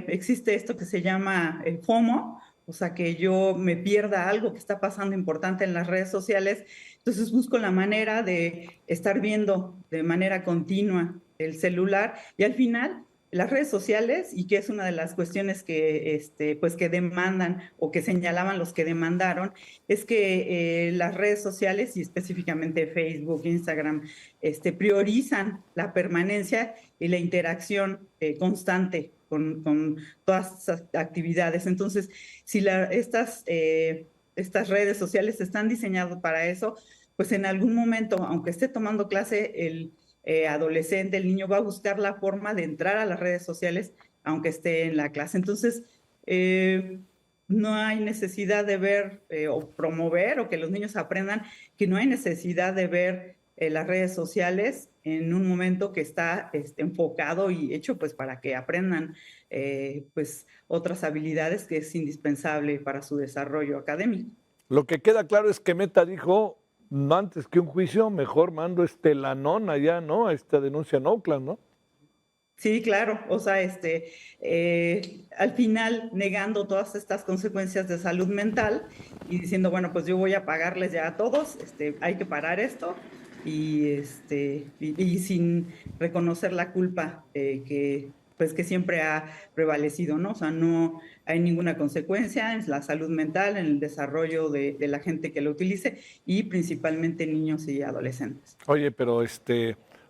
existe esto que se llama el FOMO, o sea, que yo me pierda algo que está pasando importante en las redes sociales. Entonces busco la manera de estar viendo de manera continua el celular y al final las redes sociales, y que es una de las cuestiones que, pues que demandan o que señalaban los que demandaron, es que las redes sociales y específicamente Facebook, Instagram, priorizan la permanencia y la interacción constante con todas esas actividades. Entonces, si estas redes sociales están diseñadas para eso, pues en algún momento, aunque esté tomando clase, el adolescente, el niño va a buscar la forma de entrar a las redes sociales aunque esté en la clase. Entonces, no hay necesidad de ver o promover o que los niños aprendan que no hay necesidad de ver las redes sociales en un momento que está enfocado y hecho pues para que aprendan pues otras habilidades que es indispensable para su desarrollo académico. Lo que queda claro es que Meta dijo, no antes que un juicio, mejor mando la nona ya, ¿no? A esta denuncia en Oakland, ¿no? Sí, claro, o sea, al final negando todas estas consecuencias de salud mental y diciendo, bueno, pues yo voy a pagarles ya a todos, hay que parar esto y sin reconocer la culpa que siempre ha prevalecido, ¿no? O sea, no hay ninguna consecuencia en la salud mental, en el desarrollo de la gente que lo utilice y principalmente niños y adolescentes. Oye, pero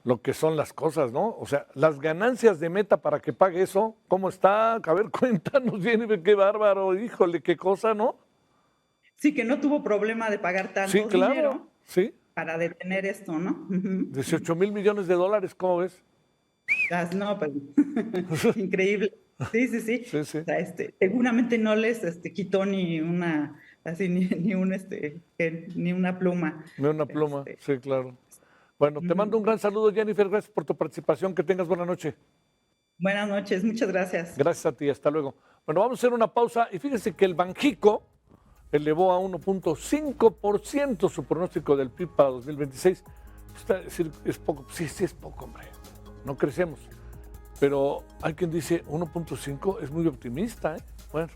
lo que son las cosas, ¿no? O sea, las ganancias de Meta para que pague eso, ¿cómo está? A ver, cuéntanos bien, qué bárbaro, híjole, qué cosa, ¿no? Sí, que no tuvo problema de pagar tanto sí, claro, dinero sí. Para detener esto, ¿no? 18 mil millones de dólares, ¿cómo ves? No, pues increíble. Sí. O sea, seguramente no les quitó ni una ni una pluma. Ni una pluma, sí, claro. Bueno, te mando un gran saludo, Jennifer, gracias por tu participación, que tengas buena noche. Buenas noches, muchas gracias. Gracias a ti, hasta luego. Bueno, vamos a hacer una pausa y fíjese que el Banjico elevó a 1.5% su pronóstico del PIB para 2026. Es decir, es poco, sí es poco, hombre. No crecemos, pero hay quien dice 1.5 es muy optimista, ¿eh? Bueno,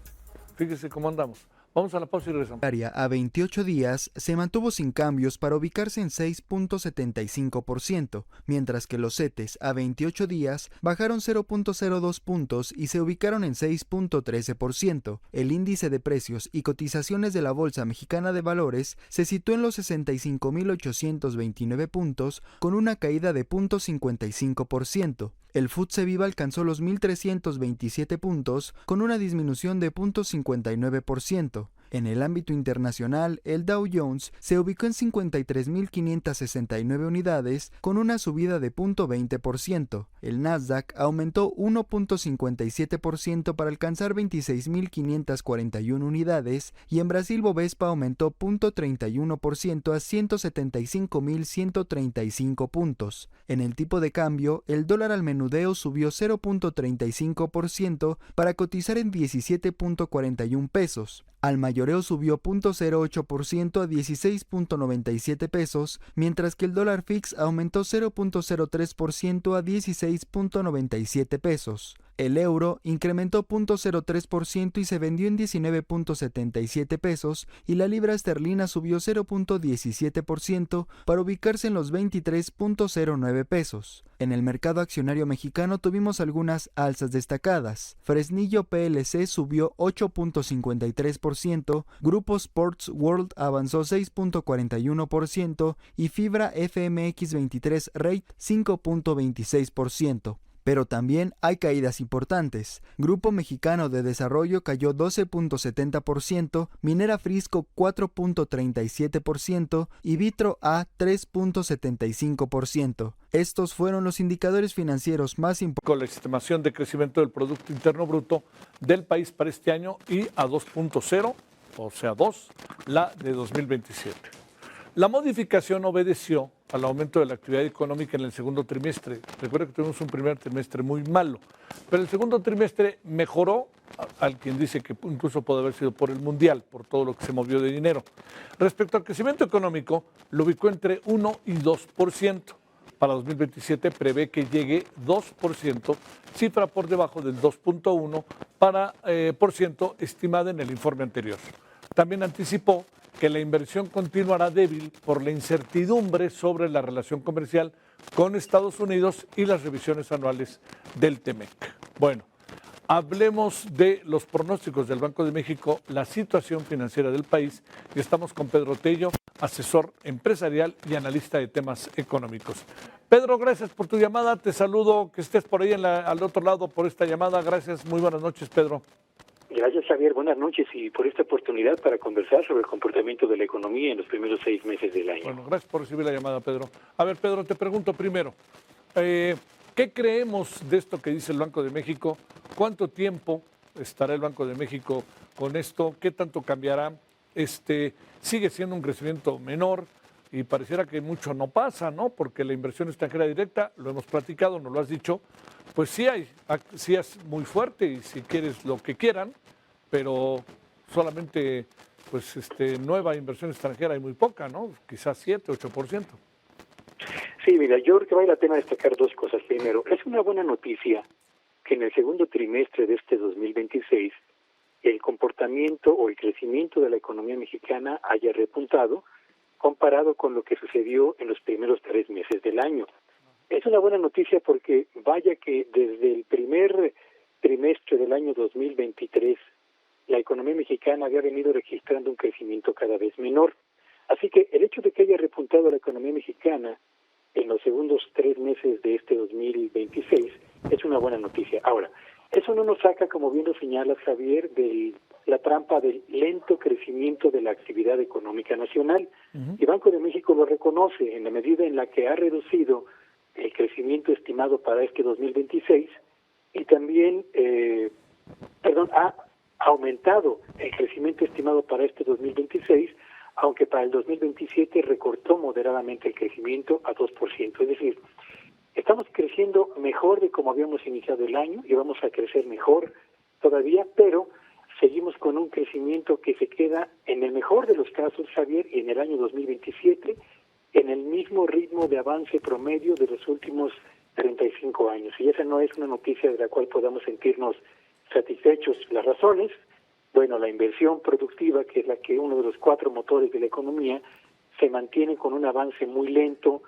fíjese cómo andamos. Vamos a la pausa y regresamos. A 28 días se mantuvo sin cambios para ubicarse en 6.75%, mientras que los CETES a 28 días bajaron 0.02 puntos y se ubicaron en 6.13%. El índice de precios y cotizaciones de la Bolsa Mexicana de Valores se situó en los 65.829 puntos, con una caída de 0.55%. El FTSE Viva alcanzó los 1.327 puntos, con una disminución de 0.59%. En el ámbito internacional, el Dow Jones se ubicó en 53.569 unidades, con una subida de 0.20%. El Nasdaq aumentó 1.57% para alcanzar 26.541 unidades, y en Brasil Bovespa aumentó 0.31% a 175.135 puntos. En el tipo de cambio, el dólar al menudeo subió 0.35% para cotizar en 17.41 pesos. Al mayoreo subió 0.08% a 16.97 pesos, mientras que el dólar fix aumentó 0.03% a 16.97 pesos. El euro incrementó 0.03% y se vendió en 19.77 pesos, y la libra esterlina subió 0.17% para ubicarse en los 23.09 pesos. En el mercado accionario mexicano tuvimos algunas alzas destacadas. Fresnillo PLC subió 8.53%, Grupo Sports World avanzó 6.41% y Fibra FMX 23 Rate 5.26%. Pero también hay caídas importantes. Grupo Mexicano de Desarrollo cayó 12.70%, Minera Frisco 4.37% y Vitro A 3.75%. Estos fueron los indicadores financieros más importantes. Con la estimación de crecimiento del Producto Interno Bruto del país para este año y a 2.0, o sea 2, la de 2027. La modificación obedeció al aumento de la actividad económica en el segundo trimestre. Recuerda que tuvimos un primer trimestre muy malo, pero el segundo trimestre mejoró, al quien dice que incluso puede haber sido por el Mundial, por todo lo que se movió de dinero. Respecto al crecimiento económico, lo ubicó entre 1 y 2%. Para 2027 prevé que llegue 2%, cifra por debajo del 2.1% estimada en el informe anterior. También anticipó que la inversión continuará débil por la incertidumbre sobre la relación comercial con Estados Unidos y las revisiones anuales del TEMEC. Bueno, hablemos de los pronósticos del Banco de México, la situación financiera del país, y estamos con Pedro Tello, asesor empresarial y analista de temas económicos. Pedro, gracias por tu llamada, te saludo, que estés por ahí al otro lado por esta llamada. Gracias, muy buenas noches, Pedro. Gracias, Javier, buenas noches y por esta oportunidad para conversar sobre el comportamiento de la economía en los primeros 6 meses del año. Bueno, gracias por recibir la llamada, Pedro. A ver, Pedro, te pregunto primero, ¿qué creemos de esto que dice el Banco de México? ¿Cuánto tiempo estará el Banco de México con esto? ¿Qué tanto cambiará? Sigue siendo un crecimiento menor y pareciera que mucho no pasa, ¿no? Porque la inversión extranjera directa, lo hemos platicado, nos lo has dicho, pues sí es muy fuerte y si quieres lo que quieran, pero solamente pues nueva inversión extranjera hay muy poca, ¿no? Quizás 7, 8%. Sí, mira, yo creo que vale la pena destacar dos cosas. Primero, es una buena noticia que en el segundo trimestre de este 2026 el comportamiento o el crecimiento de la economía mexicana haya repuntado comparado con lo que sucedió en los primeros 3 meses del año. Es una buena noticia porque vaya que desde el primer trimestre del año 2023 la economía mexicana había venido registrando un crecimiento cada vez menor. Así que el hecho de que haya repuntado la economía mexicana en los segundos 3 meses de este 2026 es una buena noticia. Ahora, eso no nos saca, como bien lo señalas, Javier, de la trampa del lento crecimiento de la actividad económica nacional. El Banco de México lo reconoce en la medida en la que ha reducido el crecimiento estimado para este 2026 y también, ha aumentado el crecimiento estimado para este 2026, aunque para el 2027 recortó moderadamente el crecimiento a 2%. Es decir, estamos creciendo mejor de como habíamos iniciado el año y vamos a crecer mejor todavía, pero seguimos con un crecimiento que se queda, en el mejor de los casos, Javier, en el año 2027, en el mismo ritmo de avance promedio de los últimos 35 años. Y esa no es una noticia de la cual podamos sentirnos satisfechos. Las razones, bueno, la inversión productiva, que es la que uno de los 4 motores de la economía, se mantiene con un avance muy lento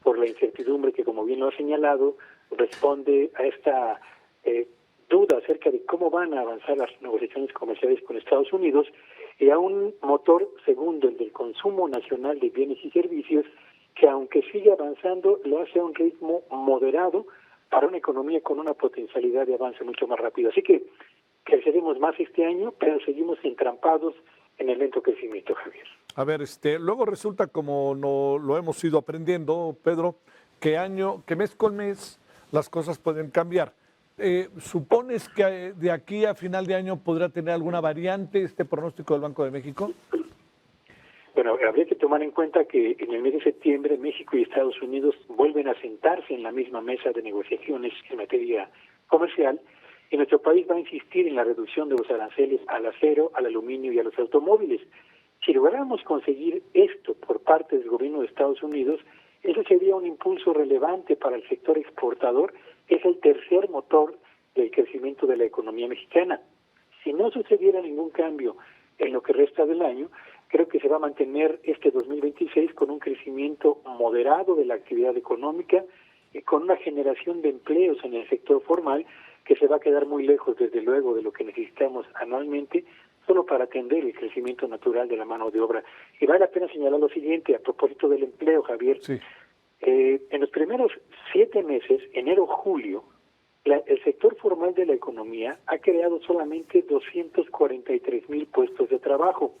por la incertidumbre que, como bien lo ha señalado, responde a esta duda acerca de cómo van a avanzar las negociaciones comerciales con Estados Unidos, y a un motor segundo, el del consumo nacional de bienes y servicios, que aunque sigue avanzando, lo hace a un ritmo moderado para una economía con una potencialidad de avance mucho más rápido. Así que creceremos más este año, pero seguimos entrampados en el lento crecimiento, Javier. A ver, luego resulta, como lo hemos ido aprendiendo, Pedro, que mes con mes las cosas pueden cambiar. ¿Supones que de aquí a final de año podrá tener alguna variante este pronóstico del Banco de México? Bueno, habría que tomar en cuenta que en el mes de septiembre México y Estados Unidos vuelven a sentarse en la misma mesa de negociaciones en materia comercial, y nuestro país va a insistir en la reducción de los aranceles al acero, al aluminio y a los automóviles. Si lográramos conseguir esto por parte del gobierno de Estados Unidos, eso sería un impulso relevante para el sector exportador. Es el tercer motor del crecimiento de la economía mexicana. Si no sucediera ningún cambio en lo que resta del año, creo que se va a mantener este 2026 con un crecimiento moderado de la actividad económica y con una generación de empleos en el sector formal que se va a quedar muy lejos, desde luego, de lo que necesitamos anualmente, solo para atender el crecimiento natural de la mano de obra. Y vale la pena señalar lo siguiente, a propósito del empleo, Javier. Sí. En los primeros 7 meses, enero-julio, el sector formal de la economía ha creado solamente 243,000 puestos de trabajo.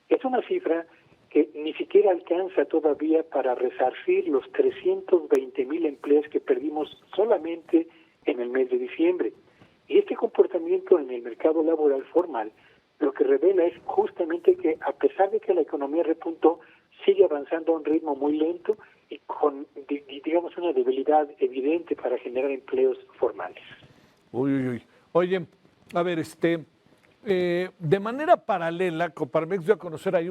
Es una cifra que ni siquiera alcanza todavía para resarcir los 320,000 empleos que perdimos solamente en el mes de diciembre. Y este comportamiento en el mercado laboral formal lo que revela es justamente que, a pesar de que la economía repuntó, sigue avanzando a un ritmo muy lento y con, digamos, una debilidad evidente para generar empleos formales. Oye, a ver, de manera paralela, Coparmex dio a conocer, hay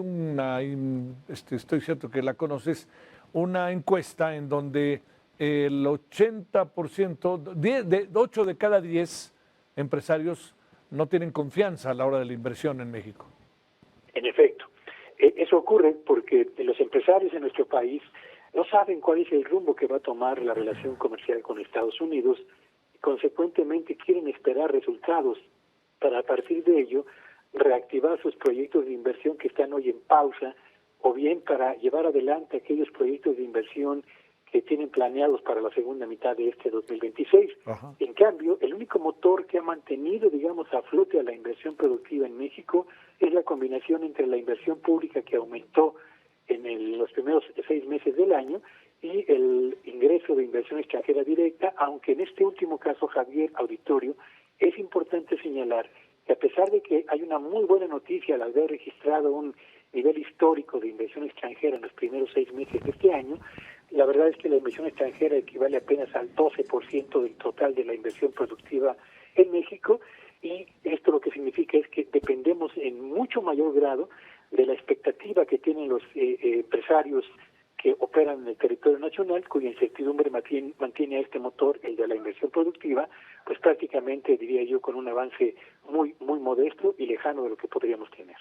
estoy cierto que la conoces, una encuesta en donde el 80%, 8 de cada 10 empresarios no tienen confianza a la hora de la inversión en México. En efecto, eso ocurre porque los empresarios en nuestro país no saben cuál es el rumbo que va a tomar la relación comercial con Estados Unidos, consecuentemente quieren esperar resultados para a partir de ello reactivar sus proyectos de inversión que están hoy en pausa, o bien para llevar adelante aquellos proyectos de inversión que tienen planeados para la segunda mitad de este 2026. Ajá. En cambio, el único motor que ha mantenido, digamos, a flote a la inversión productiva en México es la combinación entre la inversión pública que aumentó en los primeros 6 meses del año y el ingreso de inversión extranjera directa, aunque en este último caso, Javier, auditorio, es importante señalar que a pesar de que hay una muy buena noticia al haber registrado un nivel histórico de inversión extranjera en los primeros 6 meses de este año, la verdad es que la inversión extranjera equivale apenas al 12% del total de la inversión productiva en México, y esto lo que significa es que dependemos en mucho mayor grado de la expectativa que tienen los empresarios que operan en el territorio nacional, cuya incertidumbre mantiene a este motor, el de la inversión productiva, pues prácticamente, diría yo, con un avance muy modesto y lejano de lo que podríamos tener.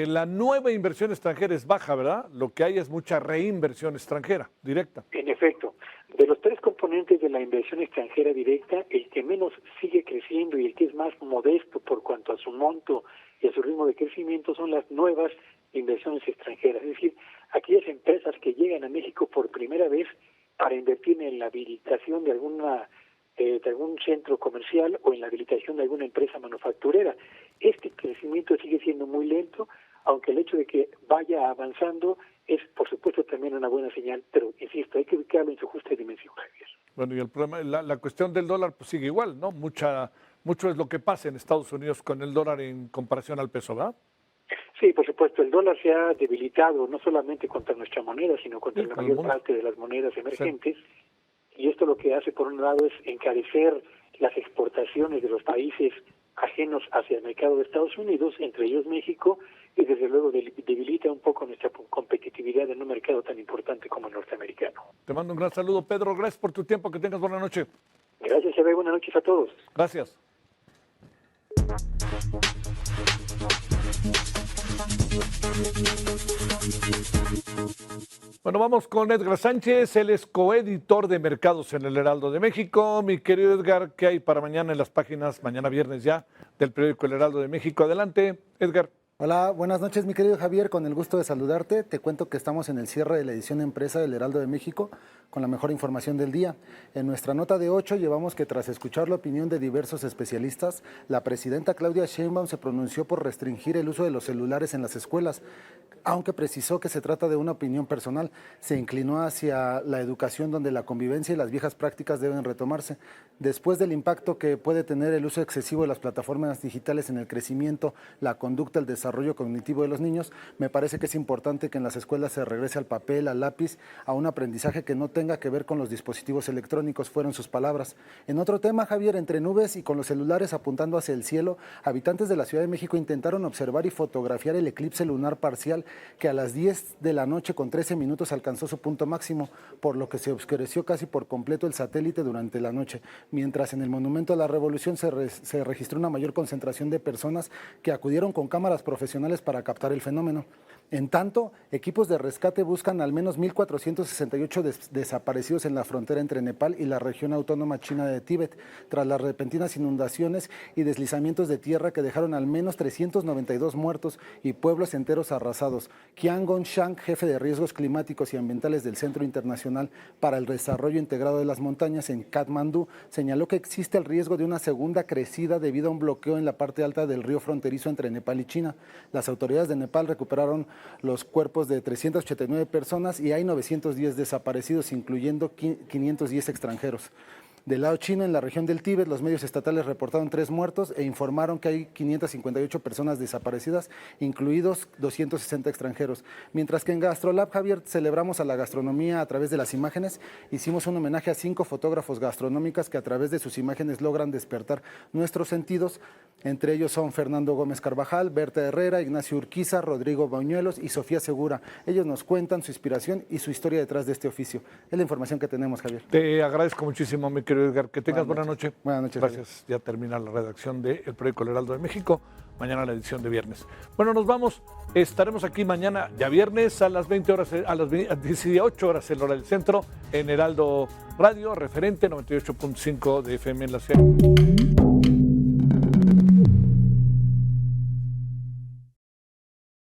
La nueva inversión extranjera es baja, ¿verdad? Lo que hay es mucha reinversión extranjera directa. En efecto, de los 3 componentes de la inversión extranjera directa, el que menos sigue creciendo y el que es más modesto por cuanto a su monto y a su ritmo de crecimiento son las nuevas inversiones extranjeras. Es decir, aquellas empresas que llegan a México por primera vez para invertir en la habilitación de algún centro comercial o en la habilitación de alguna empresa manufacturera. Este crecimiento sigue siendo muy lento, aunque el hecho de que vaya avanzando es, por supuesto, también una buena señal, pero, insisto, hay que ubicarlo en su justa dimensión, Javier. Bueno, y el problema, la cuestión del dólar pues sigue igual, ¿no? Mucho es lo que pasa en Estados Unidos con el dólar en comparación al peso, ¿verdad? Sí, por supuesto, el dólar se ha debilitado no solamente contra nuestra moneda, sino contra la mayor parte de las monedas emergentes. Sí. Y esto lo que hace, por un lado, es encarecer las exportaciones de los países ajenos hacia el mercado de Estados Unidos, entre ellos México, y desde luego debilita un poco nuestra competitividad en un mercado tan importante como el norteamericano. Te mando un gran saludo, Pedro. Gracias por tu tiempo. Que tengas buena noche. Gracias, Javier. Buenas noches a todos. Gracias. Bueno, vamos con Edgar Sánchez, él es coeditor de Mercados en el Heraldo de México. Mi querido Edgar, ¿qué hay para mañana en las páginas, mañana viernes ya, del periódico El Heraldo de México? Adelante, Edgar. Hola, buenas noches, mi querido Javier, con el gusto de saludarte. Te cuento que estamos en el cierre de la edición Empresa del Heraldo de México con la mejor información del día. En nuestra nota de 8 llevamos que tras escuchar la opinión de diversos especialistas, la presidenta Claudia Sheinbaum se pronunció por restringir el uso de los celulares en las escuelas, aunque precisó que se trata de una opinión personal. Se inclinó hacia la educación donde la convivencia y las viejas prácticas deben retomarse. Después del impacto que puede tener el uso excesivo de las plataformas digitales en el crecimiento, la conducta, el desarrollo cognitivo de los niños, me parece que es importante que en las escuelas se regrese al papel, al lápiz, a un aprendizaje que no tenga que ver con los dispositivos electrónicos, fueron sus palabras. En otro tema, Javier, entre nubes y con los celulares apuntando hacia el cielo, habitantes de la Ciudad de México intentaron observar y fotografiar el eclipse lunar parcial que a las 10 de la noche con 13 minutos alcanzó su punto máximo, por lo que se oscureció casi por completo el satélite durante la noche, mientras en el Monumento a la Revolución se registró una mayor concentración de personas que acudieron con cámaras profesionales para captar el fenómeno. En tanto, equipos de rescate buscan al menos 1.468 desaparecidos en la frontera entre Nepal y la región autónoma china de Tíbet, tras las repentinas inundaciones y deslizamientos de tierra que dejaron al menos 392 muertos y pueblos enteros arrasados. Qian Gongshang, jefe de riesgos climáticos y ambientales del Centro Internacional para el Desarrollo Integrado de las Montañas en Katmandú, señaló que existe el riesgo de una segunda crecida debido a un bloqueo en la parte alta del río fronterizo entre Nepal y China. Las autoridades de Nepal recuperaron los cuerpos de 389 personas y hay 910 desaparecidos, incluyendo 510 extranjeros. Del lado chino, en la región del Tíbet, los medios estatales reportaron 3 muertos e informaron que hay 558 personas desaparecidas, incluidos 260 extranjeros. Mientras que en GastroLab, Javier, celebramos a la gastronomía a través de las imágenes. Hicimos un homenaje a 5 fotógrafos gastronómicas que a través de sus imágenes logran despertar nuestros sentidos. Entre ellos son Fernando Gómez Carvajal, Berta Herrera, Ignacio Urquiza, Rodrigo Bañuelos y Sofía Segura. Ellos nos cuentan su inspiración y su historia detrás de este oficio. Es la información que tenemos, Javier. Te agradezco muchísimo, mi querido Edgar. Que tengas buena noche. Buenas noches. Gracias. Ya termina la redacción del periódico El Heraldo de México. mañana la edición de viernes. Bueno, nos vamos. Estaremos aquí mañana, ya viernes, a las 20 horas, a las 18 horas en la hora del centro, en Heraldo Radio, referente 98.5 de FM en la ciudad.